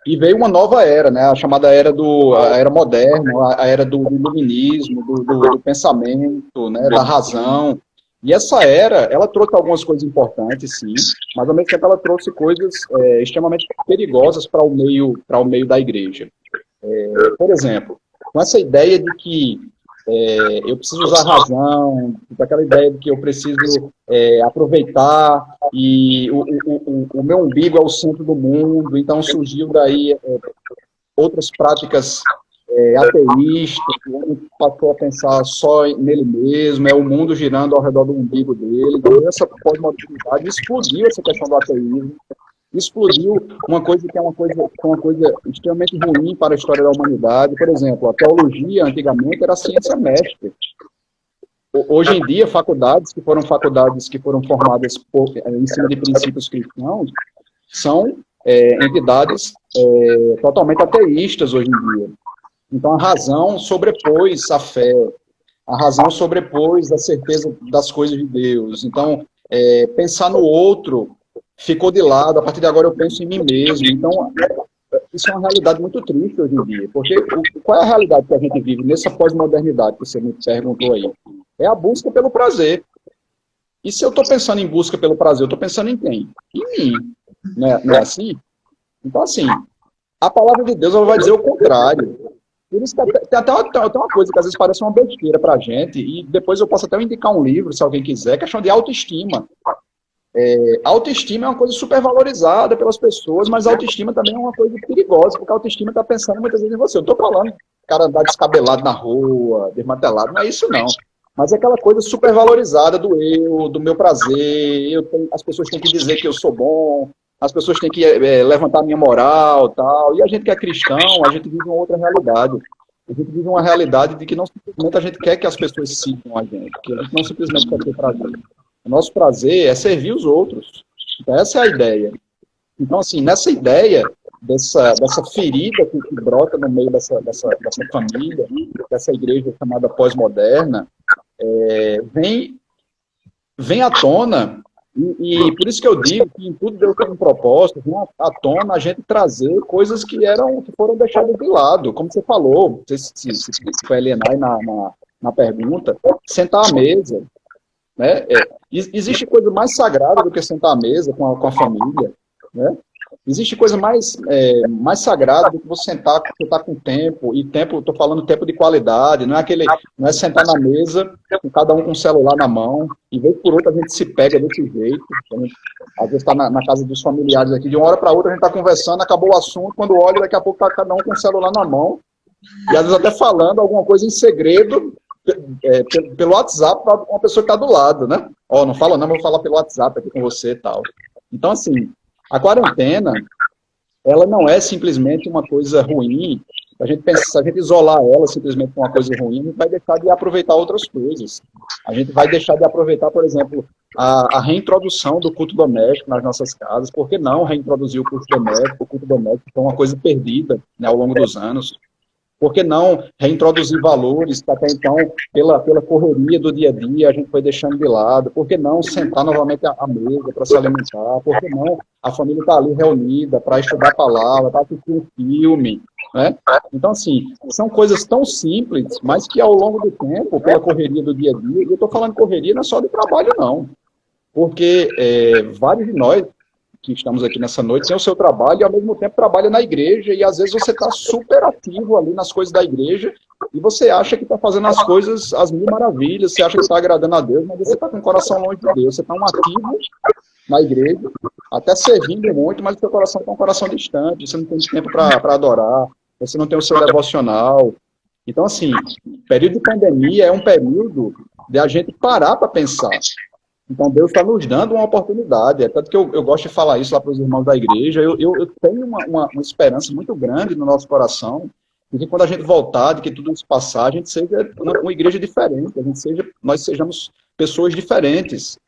E veio uma nova era, né, a chamada era a era moderna, a era do iluminismo, do pensamento, né, da razão. E essa era, ela trouxe algumas coisas importantes, sim, mas ao mesmo tempo ela trouxe coisas extremamente perigosas para o meio da igreja. Por exemplo, com essa ideia de que eu preciso usar a razão, com aquela ideia de que eu preciso aproveitar e o meu umbigo é o centro do mundo, então surgiu daí outras práticas ateístas, o homem passou a pensar só nele mesmo, o mundo girando ao redor do umbigo dele. Então, essa pós-modernidade explodiu essa questão do ateísmo, explodiu uma coisa que é uma coisa extremamente ruim para a história da humanidade. Por exemplo, a teologia, antigamente, era a ciência mestre. Hoje em dia, faculdades que foram formadas em cima de princípios cristãos são entidades totalmente ateístas hoje em dia. Então, a razão sobrepôs a fé, a razão sobrepôs a certeza das coisas de Deus. Então, pensar no outro ficou de lado, a partir de agora eu penso em mim mesmo. Então, isso é uma realidade muito triste hoje em dia, porque qual é a realidade que a gente vive nessa pós-modernidade que você me perguntou aí? É a busca pelo prazer. E se eu estou pensando em busca pelo prazer, eu estou pensando em quem? Em mim. Não é assim? Então, assim, a palavra de Deus ela vai dizer o contrário. Por isso que tem até uma coisa que às vezes parece uma besteira pra gente, e depois eu posso até indicar um livro, se alguém quiser, questão de autoestima. Autoestima é uma coisa super valorizada pelas pessoas, mas autoestima também é uma coisa perigosa, porque a autoestima está pensando muitas vezes em você. Eu estou falando, cara andar descabelado na rua, desmantelado, não é isso não. Mas é aquela coisa super valorizada do meu prazer, as pessoas têm que dizer que eu sou bom, as pessoas têm que levantar a minha moral tal. E a gente que é cristão, a gente vive uma outra realidade. A gente vive uma realidade de que não simplesmente a gente quer que as pessoas sigam a gente, que a gente não simplesmente quer ter prazer. O nosso prazer é servir os outros. Então, essa é a ideia. Então, assim, nessa ideia dessa ferida que brota no meio dessa família, dessa igreja chamada pós-moderna, vem à tona, e por isso que eu digo que em tudo Deus tem um propósito, vem à tona a gente trazer coisas que foram deixadas de lado, como você falou, não sei se foi a Elenay na pergunta, sentar à mesa. Né? Existe coisa mais sagrada do que sentar à mesa com a família, né? Existe coisa mais sagrada do que você sentar com tempo, e tempo, estou falando tempo de qualidade, não é sentar na mesa com cada um com o celular na mão, e vez por outra a gente se pega desse jeito, às vezes está na casa dos familiares aqui, de uma hora para outra a gente está conversando, acabou o assunto, quando olha daqui a pouco está cada um com o celular na mão, E às vezes até falando alguma coisa em segredo pelo WhatsApp para uma pessoa que está do lado, né? Ó, não fala não, mas vou falar pelo WhatsApp aqui com você e tal. Então, assim, a quarentena, ela não é simplesmente uma coisa ruim. A gente pensa, se a gente isolar ela simplesmente com uma coisa ruim, a gente vai deixar de aproveitar outras coisas. A gente vai deixar de aproveitar, por exemplo, a reintrodução do culto doméstico nas nossas casas. Por que não reintroduzir o culto doméstico? O culto doméstico foi uma coisa perdida, né, ao longo dos anos. Por que não reintroduzir valores que até então, pela correria do dia a dia, a gente foi deixando de lado? Por que não sentar novamente à mesa para se alimentar? Por que não a família estar ali reunida para estudar a palavra, para assistir um filme? Né? Então, assim, são coisas tão simples, mas que ao longo do tempo, pela correria do dia a dia, e eu estou falando correria não é só de trabalho, não. Porque vários de nós que estamos aqui nessa noite, tem o seu trabalho e ao mesmo tempo trabalha na igreja e às vezes você está super ativo ali nas coisas da igreja e você acha que está fazendo as coisas, as mil maravilhas, você acha que está agradando a Deus, mas você está com o coração longe de Deus, você está um ativo na igreja, até servindo muito, mas o seu coração está um coração distante, você não tem tempo para adorar, você não tem o seu devocional. Então, assim, período de pandemia é um período de a gente parar para pensar. Então, Deus está nos dando uma oportunidade. É tanto que eu gosto de falar isso lá para os irmãos da igreja. Eu tenho uma esperança muito grande no nosso coração de que quando a gente voltar, de que tudo isso passar, a gente seja uma igreja diferente, nós sejamos pessoas diferentes.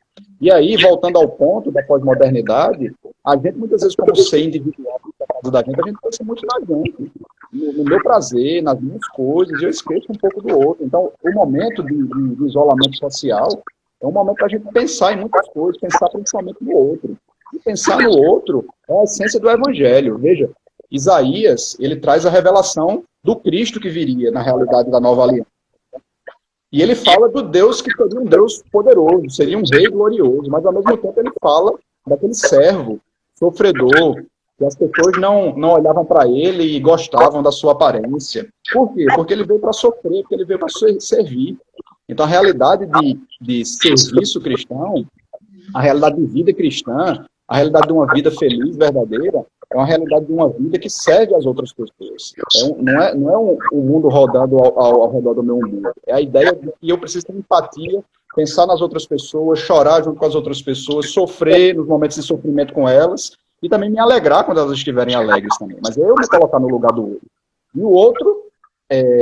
E aí, voltando ao ponto da pós-modernidade, a gente, muitas vezes, como ser individual da gente, a gente pensa muito na gente, no meu prazer, nas minhas coisas, e eu esqueço um pouco do outro. Então, o momento de isolamento social é um momento para a gente pensar em muitas coisas, pensar principalmente no outro. E pensar no outro é a essência do Evangelho. Veja, Isaías, ele traz a revelação do Cristo que viria na realidade da nova aliança. E ele fala do Deus que seria um Deus poderoso, seria um rei glorioso, mas ao mesmo tempo ele fala daquele servo, sofredor, que as pessoas não olhavam para ele e gostavam da sua aparência. Por quê? Porque ele veio para sofrer, porque ele veio para servir. Então, a realidade de serviço cristão, a realidade de vida cristã, a realidade de uma vida feliz, verdadeira, é uma realidade de uma vida que serve às outras pessoas. Não é um mundo rodando ao redor do meu mundo. É a ideia de que eu preciso ter empatia, pensar nas outras pessoas, chorar junto com as outras pessoas, sofrer nos momentos de sofrimento com elas e também me alegrar quando elas estiverem alegres também. Mas eu me colocar no lugar do outro. E o outro,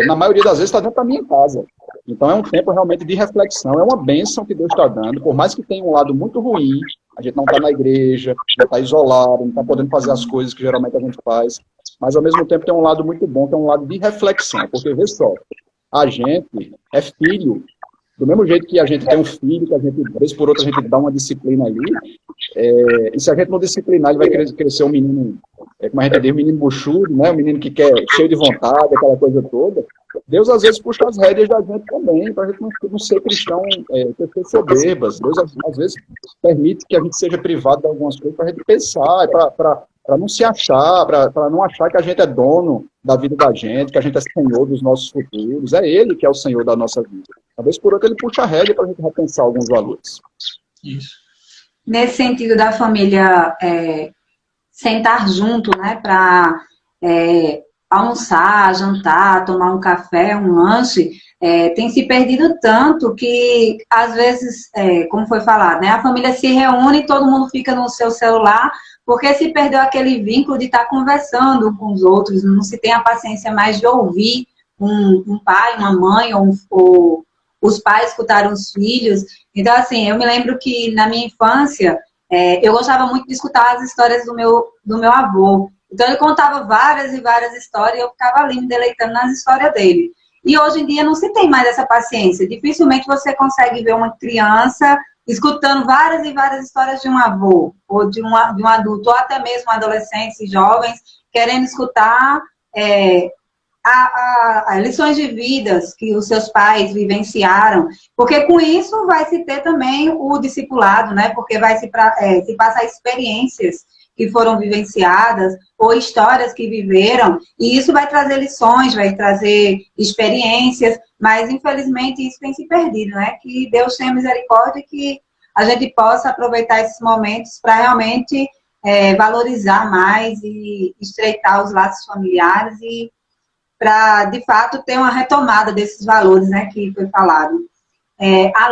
na maioria das vezes, está dentro da minha casa. Então é um tempo realmente de reflexão, é uma bênção que Deus está dando, por mais que tenha um lado muito ruim, a gente não está na igreja, não está isolado, não está podendo fazer as coisas que geralmente a gente faz, mas ao mesmo tempo tem um lado muito bom, que é um lado de reflexão, porque vê só, a gente é filho, do mesmo jeito que a gente tem um filho, que a gente, vez por outra, a gente dá uma disciplina ali, e se a gente não disciplinar, ele vai crescer um menino, como a gente diz, um menino buchudo, né? Um menino que quer, cheio de vontade, aquela coisa toda. Deus, às vezes, puxa as rédeas da gente também, para a gente não ser cristão, ser soberbas. Deus, às vezes, permite que a gente seja privado de algumas coisas para a gente pensar, para não se achar, para não achar que a gente é dono da vida da gente, que a gente é senhor dos nossos futuros. É Ele que é o senhor da nossa vida. Talvez por outro ele puxa a rédea para a gente repensar alguns valores. Isso. Nesse sentido da família sentar junto, né, para almoçar, jantar, tomar um café, um lanche, tem se perdido tanto que, às vezes, como foi falado, né, a família se reúne e todo mundo fica no seu celular, porque se perdeu aquele vínculo de estar conversando com os outros, não se tem a paciência mais de ouvir um pai, uma mãe, ou os pais escutaram os filhos. Então, assim, eu me lembro que na minha infância, eu gostava muito de escutar as histórias do meu avô. Então, ele contava várias e várias histórias e eu ficava ali me deleitando nas histórias dele. E hoje em dia não se tem mais essa paciência. Dificilmente você consegue ver uma criança escutando várias e várias histórias de um avô, ou de um adulto, ou até mesmo adolescentes e jovens, querendo escutar lições de vidas que os seus pais vivenciaram, porque com isso vai se ter também o discipulado, né? Porque vai se passar experiências que foram vivenciadas, ou histórias que viveram, e isso vai trazer lições, vai trazer experiências, mas infelizmente isso tem se perdido, né? Que Deus tenha misericórdia e que a gente possa aproveitar esses momentos para realmente valorizar mais e estreitar os laços familiares e para, de fato, ter uma retomada desses valores, né, que foi falado.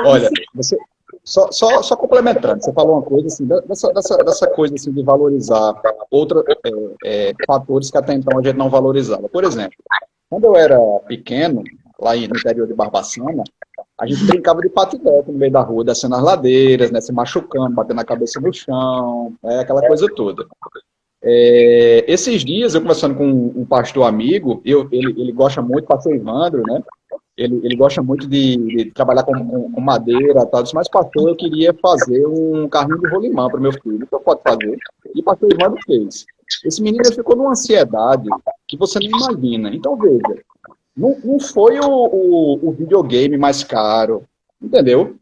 Olha, você, só complementando, você falou uma coisa assim, dessa coisa assim, de valorizar outros fatores que até então a gente não valorizava. Por exemplo, quando eu era pequeno, lá no interior de Barbacena, a gente brincava de patinete no meio da rua, descendo as ladeiras, né, se machucando, batendo a cabeça no chão, aquela coisa toda. Esses dias, eu conversando com um pastor amigo, ele gosta muito, pastor Evandro, né? Ele gosta muito de trabalhar com madeira, tal, mas pastor, eu queria fazer um carrinho de rolimã para o meu filho. O que eu posso fazer? E o pastor Evandro fez. Esse menino ficou numa ansiedade que você não imagina. Então, veja, não foi o videogame mais caro, entendeu?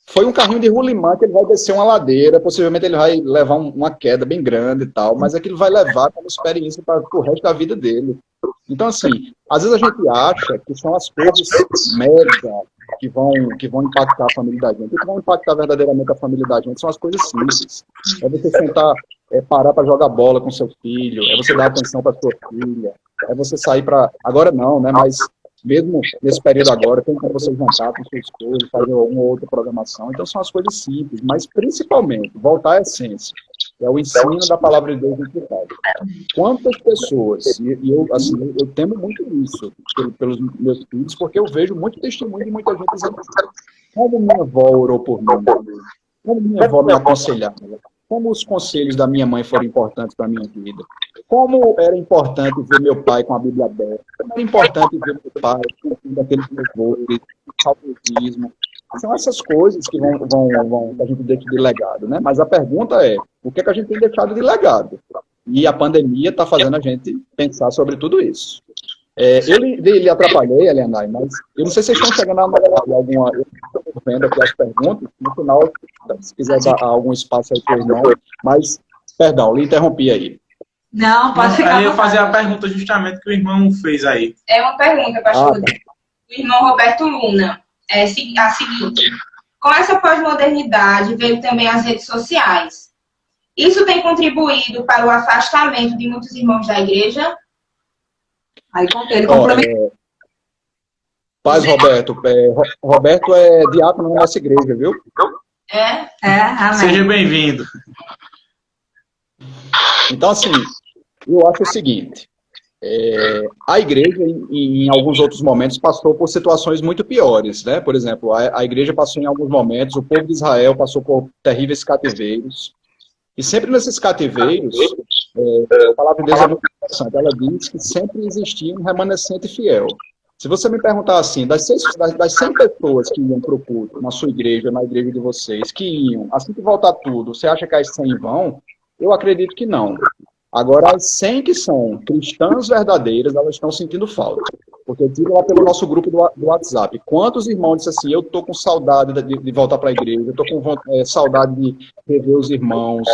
Foi um carrinho de rolimã que ele vai descer uma ladeira, possivelmente ele vai levar uma queda bem grande e tal, mas aquilo vai levar como experiência para o resto da vida dele. Então, assim, às vezes a gente acha que são as coisas mega que vão impactar a família da gente. O que vão impactar verdadeiramente a família da gente são as coisas simples. É você sentar, parar para jogar bola com seu filho, é você dar atenção para sua filha, é você sair para... Agora não, né? Mas mesmo nesse período agora, tem como você jantar com sua esposa, fazer uma outra programação. Então são as coisas simples, mas principalmente, voltar à essência. É o ensino da palavra de Deus em casa. Quantas pessoas, e eu temo muito isso pelos meus filhos, porque eu vejo muito testemunho de muita gente dizendo como minha avó orou por mim, como minha avó me aconselhava, como os conselhos da minha mãe foram importantes para a minha vida, como era importante ver meu pai com a Bíblia aberta, como era importante ver meu pai com aqueles louvores, saudosismo. São essas coisas que a gente deixa de legado, né? Mas a pergunta é, o que a gente tem deixado de legado? E a pandemia está fazendo a gente pensar sobre tudo isso. Eu lhe atrapalhei, Elianai, mas eu não sei se vocês estão chegando a alguma... Eu estou vendo aqui as perguntas, no final, se quiser dar algum espaço aí para o irmão, mas, perdão, lhe interrompi aí. Não, pode ficar. Eu ia fazer a pergunta justamente que o irmão fez aí. É uma pergunta, pastor. Do irmão Roberto Luna. É a seguinte: com essa pós-modernidade veio também as redes sociais. Isso tem contribuído para o afastamento de muitos irmãos da igreja? Aí ele complementa. Paz, Roberto. Roberto é diácono na nossa igreja, viu? Amém. Seja bem-vindo. Então, assim, eu acho o seguinte. A igreja, em alguns outros momentos, passou por situações muito piores, né? Por exemplo, a igreja passou em alguns momentos, o povo de Israel passou por terríveis cativeiros, e sempre nesses cativeiros, a palavra de Deus é muito interessante, ela diz que sempre existia um remanescente fiel. Se você me perguntar assim, das 100 pessoas que iam para o culto, na sua igreja, na igreja de vocês, que iam, assim que voltar tudo, você acha que as 100 vão? Eu acredito que não. Agora, as 100 que são cristãs verdadeiras, elas estão sentindo falta. Porque eu tive lá pelo nosso grupo do WhatsApp. Quantos irmãos disseram assim, eu estou com saudade de voltar para a igreja, eu estou com saudade de rever os irmãos.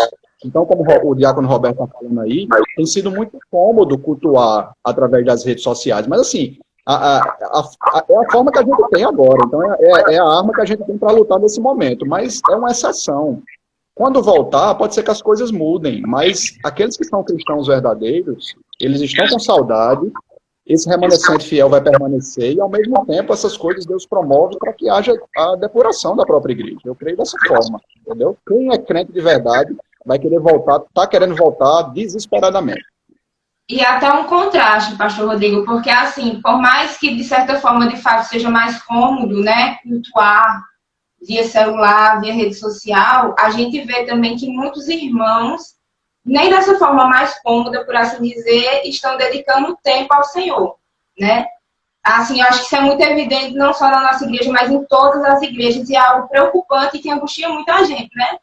Então, como o diácono Roberto está falando aí, tem sido muito cômodo cultuar através das redes sociais. Mas, assim, é a forma que a gente tem agora. Então, é a arma que a gente tem para lutar nesse momento. Mas é uma exceção. Quando voltar, pode ser que as coisas mudem, mas aqueles que são cristãos verdadeiros, eles estão com saudade, esse remanescente fiel vai permanecer, e ao mesmo tempo essas coisas Deus promove para que haja a depuração da própria igreja. Eu creio dessa forma, entendeu? Quem é crente de verdade vai querer voltar, está querendo voltar desesperadamente. E até um contraste, pastor Rodrigo, porque assim, por mais que de certa forma, de fato, seja mais cômodo, né, cultuar via celular, via rede social, a gente vê também que muitos irmãos, nem dessa forma mais cômoda, por assim dizer, estão dedicando tempo ao Senhor, né? Assim, eu acho que isso é muito evidente, não só na nossa igreja, mas em todas as igrejas, e é algo preocupante e que angustia muita gente, né?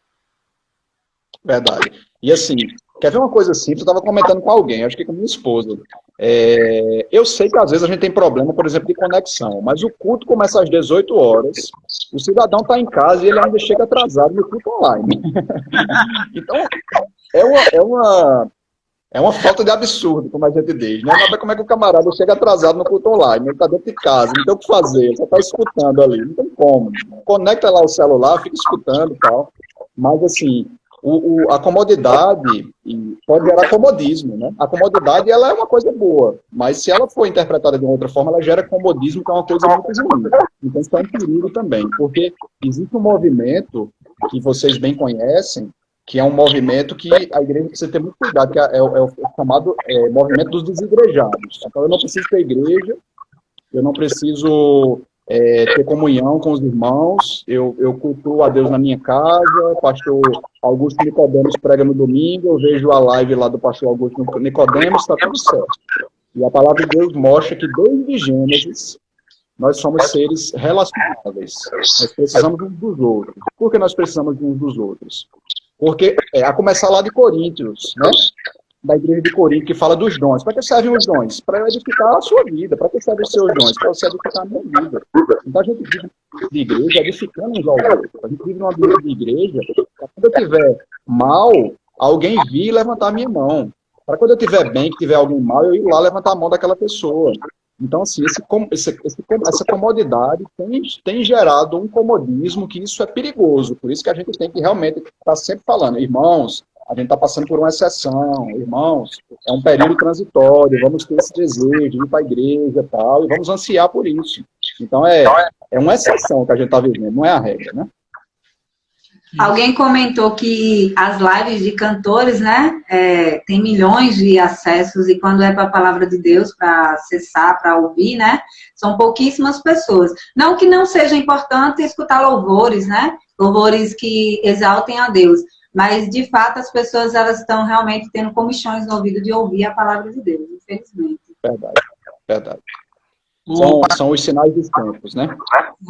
Verdade. E assim, quer ver uma coisa simples? Eu estava comentando com alguém, acho que com minha esposa. Eu sei que às vezes a gente tem problema, por exemplo, de conexão, mas o culto começa às 18 horas, o cidadão está em casa e ele ainda chega atrasado no culto online. Então, é uma falta de absurdo, como a gente diz, né? Mas como é que o camarada chega atrasado no culto online? Ele está dentro de casa, não tem o que fazer, só está escutando ali, não tem como. Conecta lá o celular, fica escutando e tal. Mas, assim, a comodidade pode gerar comodismo, né? A comodidade, ela é uma coisa boa, mas se ela for interpretada de uma outra forma, ela gera comodismo, que é uma coisa muito ruim. Então, isso é um perigo também, porque existe um movimento que vocês bem conhecem, que é um movimento que a igreja precisa ter muito cuidado, que é o chamado movimento dos desigrejados. Então, eu não preciso ter igreja, eu não preciso ter comunhão com os irmãos, eu cultuo a Deus na minha casa, o pastor Augusto Nicodemos prega no domingo, eu vejo a live lá do pastor Augusto Nicodemos, está tudo certo. E a palavra de Deus mostra que desde Gênesis, nós somos seres relacionáveis. Nós precisamos uns dos outros. Por que nós precisamos uns dos outros? Porque, a começar lá de Coríntios, né? Da igreja de Corinto, que fala dos dons. Para que servem os dons? Para edificar a sua vida. Para que servem os seus dons? Para você edificar a minha vida. Então a gente vive de igreja edificando uns aos outros. A gente vive numa vida de igreja, para quando eu estiver mal, alguém vir e levantar a minha mão. Para quando eu estiver bem, que tiver alguém mal, eu ir lá levantar a mão daquela pessoa. Então, assim, essa comodidade tem gerado um comodismo que isso é perigoso. Por isso que a gente tem que realmente estar sempre falando, irmãos, a gente está passando por uma exceção, irmãos, é um período transitório, vamos ter esse desejo de ir para a igreja e tal, e vamos ansiar por isso. Então, é uma exceção que a gente está vivendo, não é a regra, né? Alguém comentou que as lives de cantores, né, tem milhões de acessos e quando é para a palavra de Deus, para acessar, para ouvir, né, são pouquíssimas pessoas. Não que não seja importante escutar louvores, né, louvores que exaltem a Deus, mas de fato as pessoas elas estão realmente tendo comichões no ouvido de ouvir a palavra de Deus, infelizmente. Verdade. São os sinais dos tempos, né?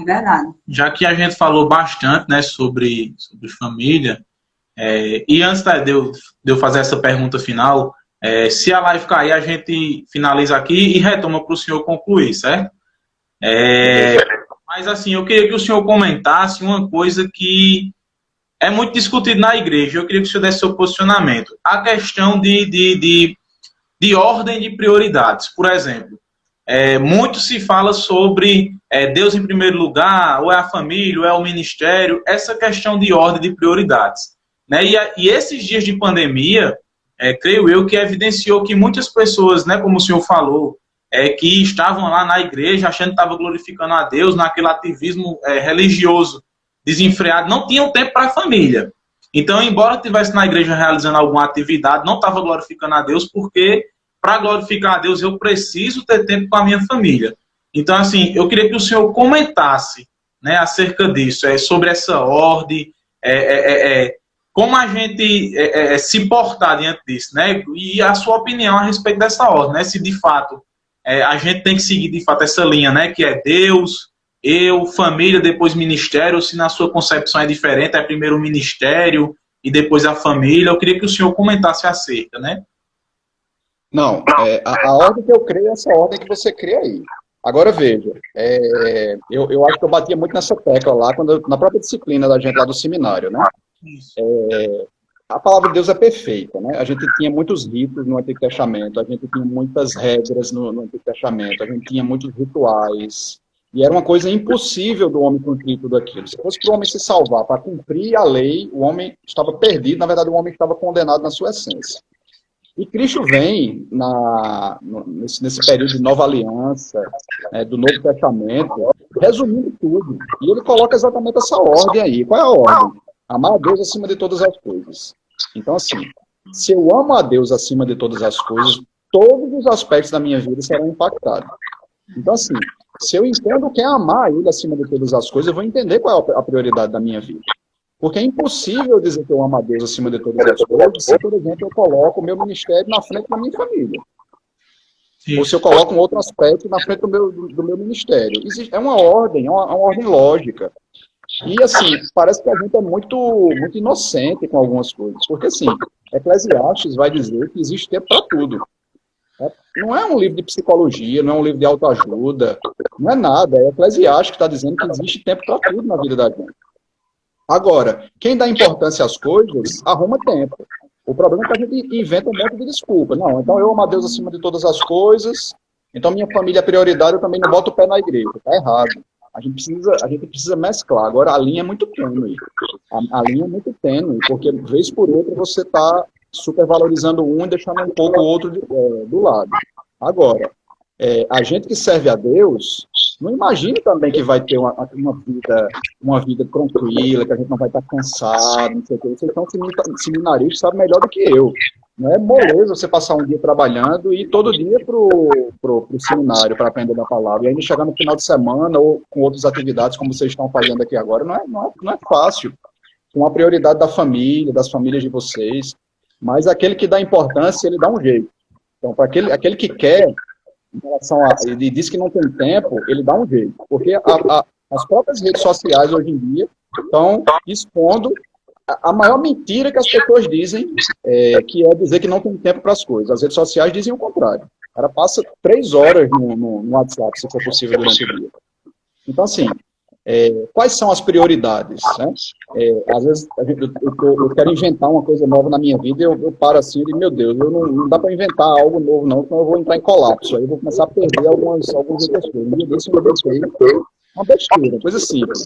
É verdade. Já que a gente falou bastante, né, sobre família, e antes de eu fazer essa pergunta final, se a live cair, a gente finaliza aqui e retoma para o senhor concluir, certo? Mas assim, eu queria que o senhor comentasse uma coisa que é muito discutido na igreja. Eu queria que o senhor desse seu posicionamento. A questão de ordem de prioridades. Por exemplo, muito se fala sobre Deus em primeiro lugar, ou é a família, ou é o ministério, essa questão de ordem de prioridades. Né? E esses dias de pandemia, creio eu que evidenciou que muitas pessoas, né, como o senhor falou, que estavam lá na igreja achando que estavam glorificando a Deus, naquele ativismo religioso desenfreado, não tinham tempo para a família. Então, embora estivesse na igreja realizando alguma atividade, não estava glorificando a Deus, porque para glorificar a Deus eu preciso ter tempo com a minha família. Então, assim, eu queria que o senhor comentasse, né, acerca disso, sobre essa ordem, como a gente se portar diante disso, né, e a sua opinião a respeito dessa ordem, né, se de fato a gente tem que seguir de fato essa linha, né, que é Deus, eu, família, depois ministério, ou se na sua concepção é diferente, é primeiro o ministério e depois a família. Eu queria que o senhor comentasse acerca, né? Não, a ordem que eu creio é essa ordem que você crê aí. Agora, veja, eu acho que eu batia muito nessa tecla lá, na própria disciplina da gente lá do seminário, né? A palavra de Deus é perfeita, né? A gente tinha muitos ritos no Antigo Testamento, a gente tinha muitas regras no Antigo Testamento, a gente tinha muitos rituais, e era uma coisa impossível do homem cumprir tudo aquilo. Se fosse para o homem se salvar, para cumprir a lei, o homem estava perdido, na verdade o homem estava condenado na sua essência. E Cristo vem nesse período de nova aliança, do Novo Testamento, resumindo tudo. E ele coloca exatamente essa ordem aí. Qual é a ordem? Amar a Deus acima de todas as coisas. Então, assim, se eu amo a Deus acima de todas as coisas, todos os aspectos da minha vida serão impactados. Então, assim, se eu entendo que é amar Ele acima de todas as coisas, eu vou entender qual é a prioridade da minha vida. Porque é impossível dizer que eu amo a Deus acima de todas as coisas se, por exemplo, eu coloco o meu ministério na frente da minha família. Sim. Ou se eu coloco um outro aspecto na frente do meu ministério. É uma ordem lógica. E, assim, parece que a gente é muito inocente com algumas coisas. Porque, assim, Eclesiastes vai dizer que existe tempo para tudo. Não é um livro de psicologia, não é um livro de autoajuda, não é nada. É Eclesiastes que está dizendo que existe tempo para tudo na vida da gente. Agora, quem dá importância às coisas, arruma tempo. O problema é que a gente inventa um monte de desculpa. Não, então eu amo a Deus acima de todas as coisas, então minha família é prioridade, eu também não boto o pé na igreja. Está errado. A gente precisa mesclar. Agora, a linha é muito tênue. A linha é muito tênue, porque, vez por outra, você está supervalorizando um e deixando um pouco o outro do lado. Agora, a gente que serve a Deus, não imagine também que vai ter uma vida tranquila, que a gente não vai estar cansado, não sei o que. Vocês são seminaristas, sabem melhor do que eu. Não é moleza você passar um dia trabalhando e ir todo dia pro seminário para aprender da palavra. E ainda chegar no final de semana ou com outras atividades, como vocês estão fazendo aqui agora, não é fácil. Com a prioridade da família, das famílias de vocês. Mas aquele que dá importância, ele dá um jeito. Então, para aquele que quer, em relação ele diz que não tem tempo, ele dá um jeito. Porque as próprias redes sociais hoje em dia estão expondo a maior mentira que as pessoas dizem, que é dizer que não tem tempo para as coisas. As redes sociais dizem o contrário. O cara passa 3 horas no WhatsApp, se for possível, durante o dia. Então, assim, quais são as prioridades? Né? Às vezes eu quero inventar uma coisa nova na minha vida e eu paro assim e digo, meu Deus, não dá para inventar algo novo não, senão eu vou entrar em colapso. Aí eu vou começar a perder algumas outras coisas. Um dia desse eu inventei uma besteira, coisa simples.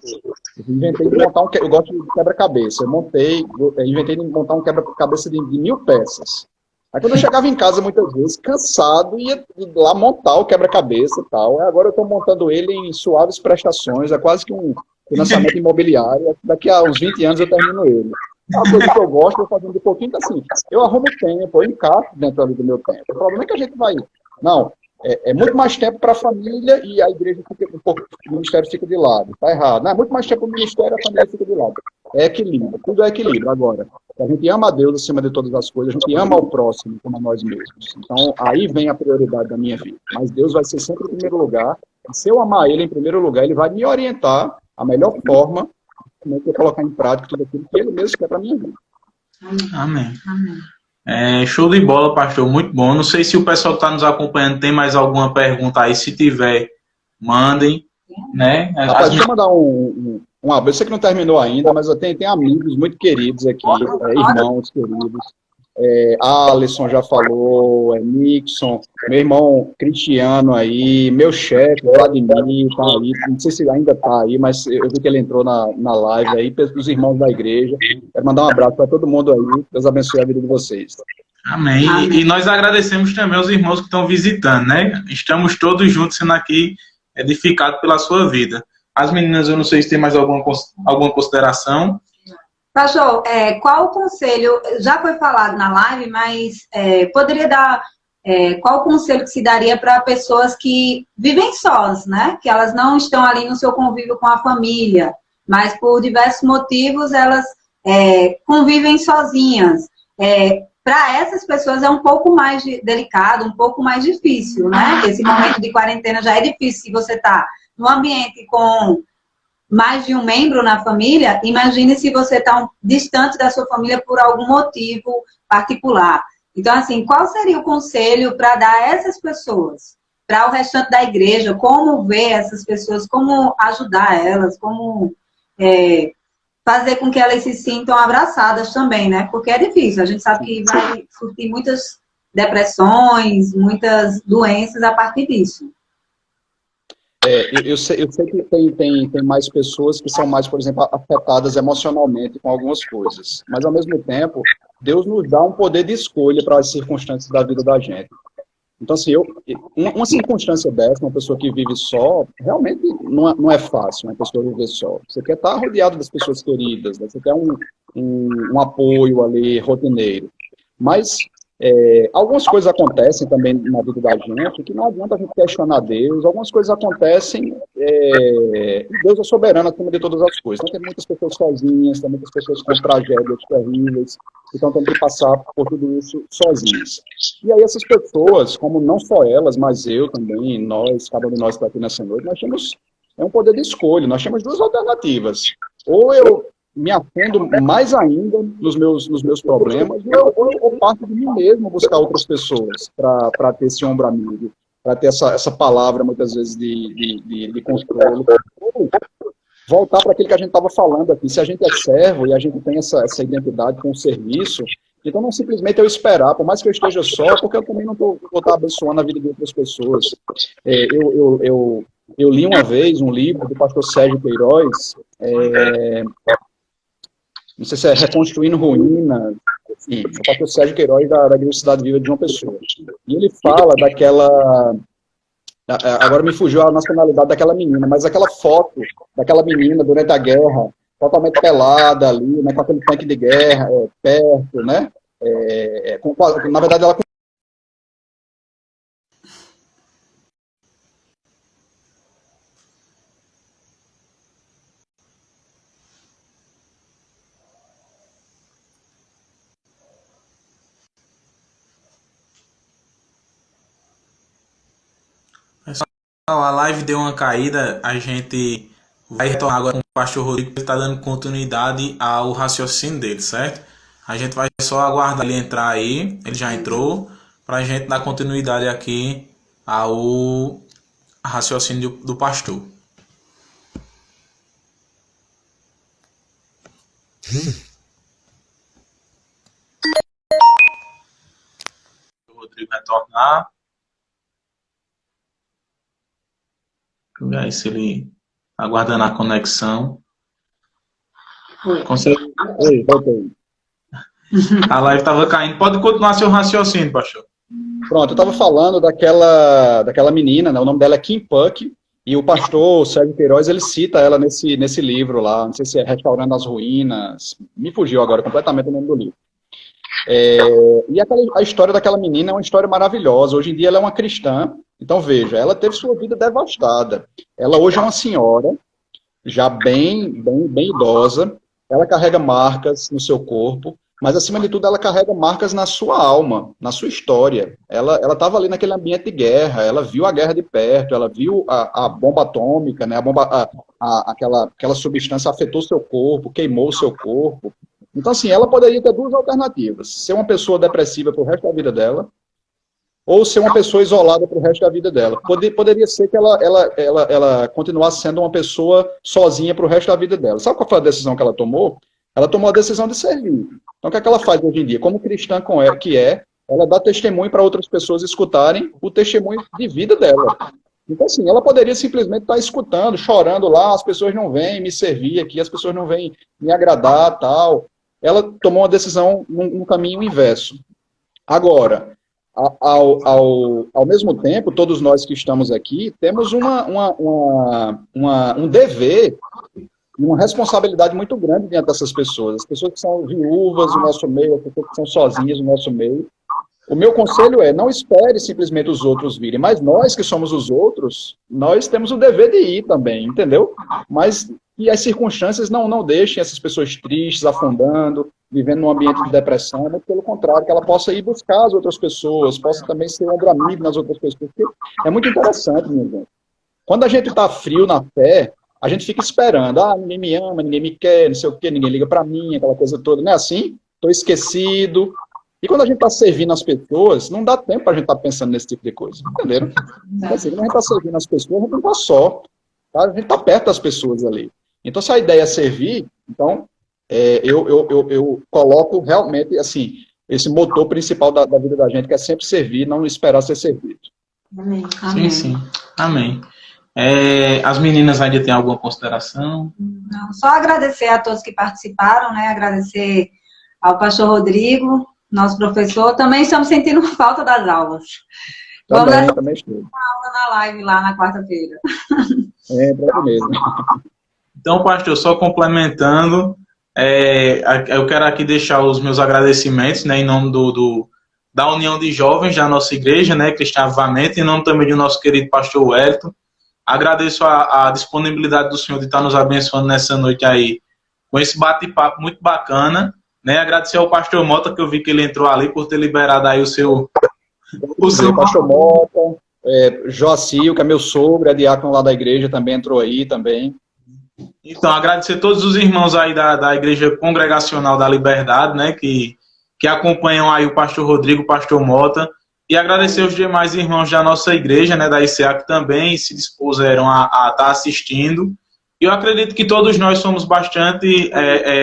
Eu inventei de montar eu gosto de quebra-cabeça. Eu inventei de montar um quebra-cabeça de 1000 peças. Aí quando eu chegava em casa, muitas vezes, cansado, ia lá montar o quebra-cabeça e tal. Agora eu estou montando ele em suaves prestações, é quase que um financiamento imobiliário. Daqui a uns 20 anos eu termino ele. É uma coisa que eu gosto, eu faço de pouquinho, então assim, eu arrumo tempo, eu encaixo dentro ali do meu tempo. O problema é que a gente vai... Não, é muito mais tempo para a família e a igreja fica o ministério fica de lado. Tá errado. Não, é muito mais tempo para o ministério e a família fica de lado. É equilíbrio, tudo é equilíbrio. Agora, a gente ama a Deus acima de todas as coisas, a gente ama o próximo como a nós mesmos. Então, aí vem a prioridade da minha vida. Mas Deus vai ser sempre em primeiro lugar. E se eu amar Ele em primeiro lugar, Ele vai me orientar a melhor forma como eu colocar em prática tudo aquilo que Ele mesmo quer para a minha vida. Amém. Show de bola, pastor, muito bom. Não sei se o pessoal que está nos acompanhando tem mais alguma pergunta aí. Se tiver, mandem. Né? Rapaz, deixa eu mandar um abraço. Eu sei que não terminou ainda, mas eu tenho amigos muito queridos aqui, irmãos queridos. Alisson já falou, Nixon, meu irmão Cristiano aí, meu chefe, Vladimir, tá aí, não sei se ainda tá aí, mas eu vi que ele entrou na live aí, para os irmãos da igreja. Quero mandar um abraço para todo mundo aí, Deus abençoe a vida de vocês. Amém. E nós agradecemos também aos irmãos que estão visitando, né? Estamos todos juntos sendo aqui edificados pela sua vida. As meninas, eu não sei se tem mais alguma consideração. Pastor, qual o conselho, já foi falado na live, mas poderia dar, qual o conselho que se daria para pessoas que vivem sós, né? Que elas não estão ali no seu convívio com a família, mas por diversos motivos elas convivem sozinhas. Para essas pessoas é um pouco mais delicado, um pouco mais difícil, né? Esse momento de quarentena já é difícil. Se você está num ambiente com mais de um membro na família, imagine se você está distante da sua família por algum motivo particular. Então, assim, qual seria o conselho para dar a essas pessoas? Para o restante da igreja, como ver essas pessoas, como ajudar elas, como fazer com que elas se sintam abraçadas também, né? Porque é difícil, a gente sabe que vai surgir muitas depressões, muitas doenças a partir disso. Eu sei que tem mais pessoas que são mais, por exemplo, afetadas emocionalmente com algumas coisas. Mas, ao mesmo tempo, Deus nos dá um poder de escolha para as circunstâncias da vida da gente. Então, assim, uma circunstância dessa, uma pessoa que vive só, realmente não é fácil uma pessoa viver só. Você quer estar rodeado das pessoas queridas, né? Você quer um apoio ali rotineiro. Mas algumas coisas acontecem também na vida da gente que não adianta a gente questionar Deus. Algumas coisas acontecem e Deus é soberano acima de todas as coisas. Então, tem muitas pessoas sozinhas, tem muitas pessoas com tragédias terríveis, que estão tendo que passar por tudo isso sozinhas. E aí essas pessoas, como não só elas, mas eu também, nós, cada um de nós que está aqui nessa noite, nós temos um poder de escolha. Nós temos 2 alternativas. Ou eu me afendo mais ainda nos meus problemas, ou parto de mim mesmo buscar outras pessoas para ter esse ombro amigo, para ter essa palavra, muitas vezes, de consolo. Voltar para aquilo que a gente estava falando aqui. Se a gente é servo e a gente tem essa identidade com o serviço, então não simplesmente eu esperar, por mais que eu esteja só, porque eu também não vou estar abençoando a vida de outras pessoas. Eu li uma vez um livro do pastor Sérgio Queiroz, não sei se é Reconstruindo Ruínas, Sim, o pastor Sérgio Queiroz da Igreja Cidade Viva de João Pessoa. E ele fala daquela... Agora me fugiu a nacionalidade daquela menina, mas aquela foto daquela menina durante a guerra, totalmente pelada ali, né, com aquele tanque de guerra perto, né? Na verdade, ela... A live deu uma caída, a gente vai retornar agora com o pastor Rodrigo, que está dando continuidade ao raciocínio dele, certo? A gente vai só aguardar ele entrar aí, ele já entrou, para a gente dar continuidade aqui ao raciocínio do pastor. O Rodrigo vai retornar. Deixa eu ver aí se ele aguardando a conexão. Consegue? Oi, voltei. A live estava caindo. Pode continuar seu raciocínio, pastor. Pronto, eu estava falando daquela menina, né? O nome dela é Kim Puck, e o pastor Sérgio Queiroz, ele cita ela nesse livro lá, não sei se é Restaurando as Ruínas, me fugiu agora completamente o nome do livro. E a história daquela menina é uma história maravilhosa. Hoje em dia ela é uma cristã. Então veja, ela teve sua vida devastada. Ela hoje é uma senhora, já bem idosa. Ela carrega marcas no seu corpo, mas acima de tudo ela carrega marcas na sua alma, na sua história. Ela estava ali naquele ambiente de guerra. Ela viu a guerra de perto. Ela viu a bomba atômica, né? Aquela substância afetou seu corpo, queimou seu corpo. Então, assim, ela poderia ter duas alternativas. Ser uma pessoa depressiva para o resto da vida dela, ou ser uma pessoa isolada para o resto da vida dela. Poderia ser que ela continuasse sendo uma pessoa sozinha para o resto da vida dela. Sabe qual foi a decisão que ela tomou? Ela tomou a decisão de servir. Então, o que é que ela faz hoje em dia? Como cristã ela dá testemunho para outras pessoas escutarem o testemunho de vida dela. Então, assim, ela poderia simplesmente estar escutando, chorando lá, as pessoas não vêm me servir aqui, as pessoas não vêm me agradar, tal. Ela tomou uma decisão num caminho inverso. Agora, ao mesmo tempo, todos nós que estamos aqui temos um dever, uma responsabilidade muito grande diante dessas pessoas. As pessoas que são viúvas no nosso meio, as pessoas que são sozinhas no nosso meio. O meu conselho é, não espere simplesmente os outros virem, mas nós que somos os outros, nós temos o dever de ir também, entendeu? Mas que as circunstâncias não deixem essas pessoas tristes, afundando, vivendo num ambiente de depressão, mas pelo contrário, que ela possa ir buscar as outras pessoas, possa também ser ombro amigo nas outras pessoas, porque é muito interessante, minha gente. Quando a gente está frio na fé, a gente fica esperando, ninguém me ama, ninguém me quer, não sei o quê, ninguém liga para mim, aquela coisa toda, não é assim? Estou esquecido. E quando a gente está servindo as pessoas, não dá tempo para a gente estar pensando nesse tipo de coisa, entenderam? Então, assim, quando a gente está servindo as pessoas, a gente não está só, tá? A gente está perto das pessoas ali. Então, se a ideia é servir, então, eu coloco realmente, assim, esse motor principal da vida da gente, que é sempre servir, não esperar ser servido. Amém. Sim. Amém. As meninas ainda têm alguma consideração? Não, só agradecer a todos que participaram, né? Agradecer ao pastor Rodrigo, nosso professor. Também estamos sentindo falta das aulas. Também estou. Uma aula na live lá na quarta-feira. Para mesmo. Então, pastor, só complementando, eu quero aqui deixar os meus agradecimentos, né, em nome da União de Jovens da nossa igreja, né, Cristã Avivamento, em nome também do nosso querido pastor Wellington. Agradeço a disponibilidade do senhor de estar nos abençoando nessa noite aí, com esse bate-papo muito bacana, né, agradecer ao pastor Mota, que eu vi que ele entrou ali, por ter liberado aí o seu pastor Mota, Joacil, que é meu sogro, é diácono lá da igreja, também entrou aí também. Então, agradecer a todos os irmãos aí da Igreja Congregacional da Liberdade, né, que acompanham aí o pastor Rodrigo, o pastor Mota, e agradecer os demais irmãos da nossa igreja, né, da ICA, que também se dispuseram a estar assistindo. E eu acredito que todos nós somos bastante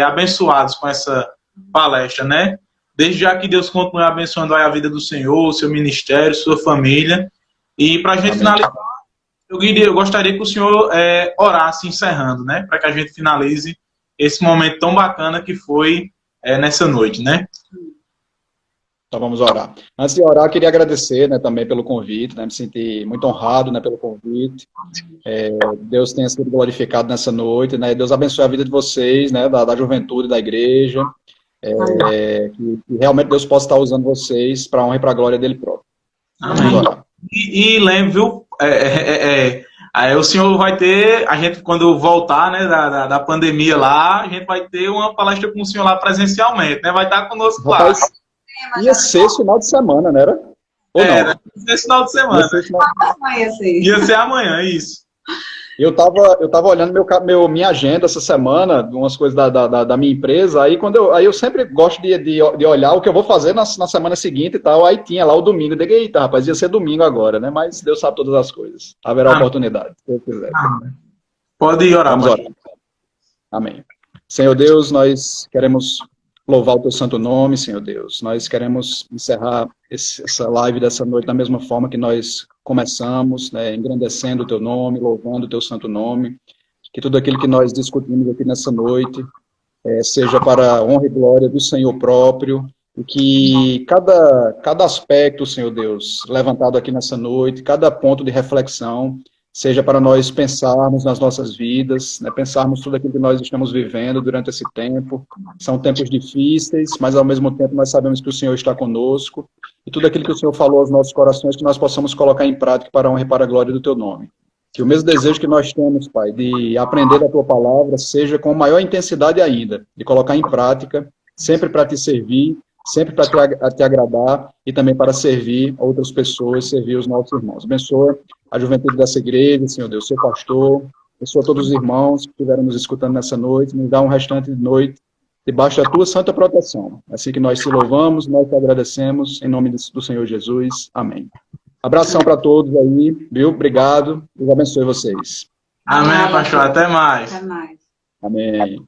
abençoados com essa palestra, né? Desde já que Deus continue abençoando aí a vida do Senhor, o seu ministério, sua família. E para a gente finalizar, eu gostaria que o senhor orasse encerrando, né? Para que a gente finalize esse momento tão bacana que foi nessa noite, né? Então vamos orar. Antes de orar, eu queria agradecer, né, também pelo convite, né, me senti muito honrado, né, pelo convite. Deus tenha sido glorificado nessa noite, né, Deus abençoe a vida de vocês, né, da juventude, da igreja, que realmente Deus possa estar usando vocês para a honra e para a glória dele próprio. Amém. E lembre, viu, aí o senhor vai ter, a gente quando voltar, né, da pandemia lá, a gente vai ter uma palestra com o senhor lá presencialmente, né, vai estar conosco lá. Rapaz, ia ser esse final de semana, não era? Ou não? Ia ser esse final de semana. Ia ser amanhã, isso. Eu tava olhando minha agenda essa semana, umas coisas da minha empresa, aí eu sempre gosto de olhar o que eu vou fazer na semana seguinte e tal, aí tinha lá o domingo, eu digo, eita, rapaz, ia ser domingo agora, né, mas Deus sabe todas as coisas, haverá oportunidade, se Deus quiser. Pode ir orar. Vamos orar. Amém. Senhor Deus, nós queremos louvar o teu santo nome, Senhor Deus, nós queremos encerrar essa live dessa noite da mesma forma que nós começamos, né, engrandecendo o teu nome, louvando o teu santo nome, que tudo aquilo que nós discutimos aqui nessa noite seja para a honra e glória do Senhor próprio, e que cada aspecto, Senhor Deus, levantado aqui nessa noite, cada ponto de reflexão, seja para nós pensarmos nas nossas vidas, né, pensarmos tudo aquilo que nós estamos vivendo durante esse tempo. São tempos difíceis, mas ao mesmo tempo nós sabemos que o Senhor está conosco, e tudo aquilo que o Senhor falou aos nossos corações, que nós possamos colocar em prática para a honra e para a glória do teu nome. Que o mesmo desejo que nós temos, Pai, de aprender a tua palavra, seja com maior intensidade ainda, de colocar em prática, sempre para te servir, sempre para te agradar e também para servir a outras pessoas, servir os nossos irmãos. Abençoa a juventude dessa igreja, Senhor Deus, seu pastor, abençoa todos os irmãos que estiveram nos escutando nessa noite, nos dá um restante de noite debaixo da tua santa proteção. Assim que nós te louvamos, nós te agradecemos, em nome do Senhor Jesus. Amém. Abração para todos aí, viu? Obrigado. Deus abençoe vocês. Amém, pastor. Até mais. Até mais. Amém.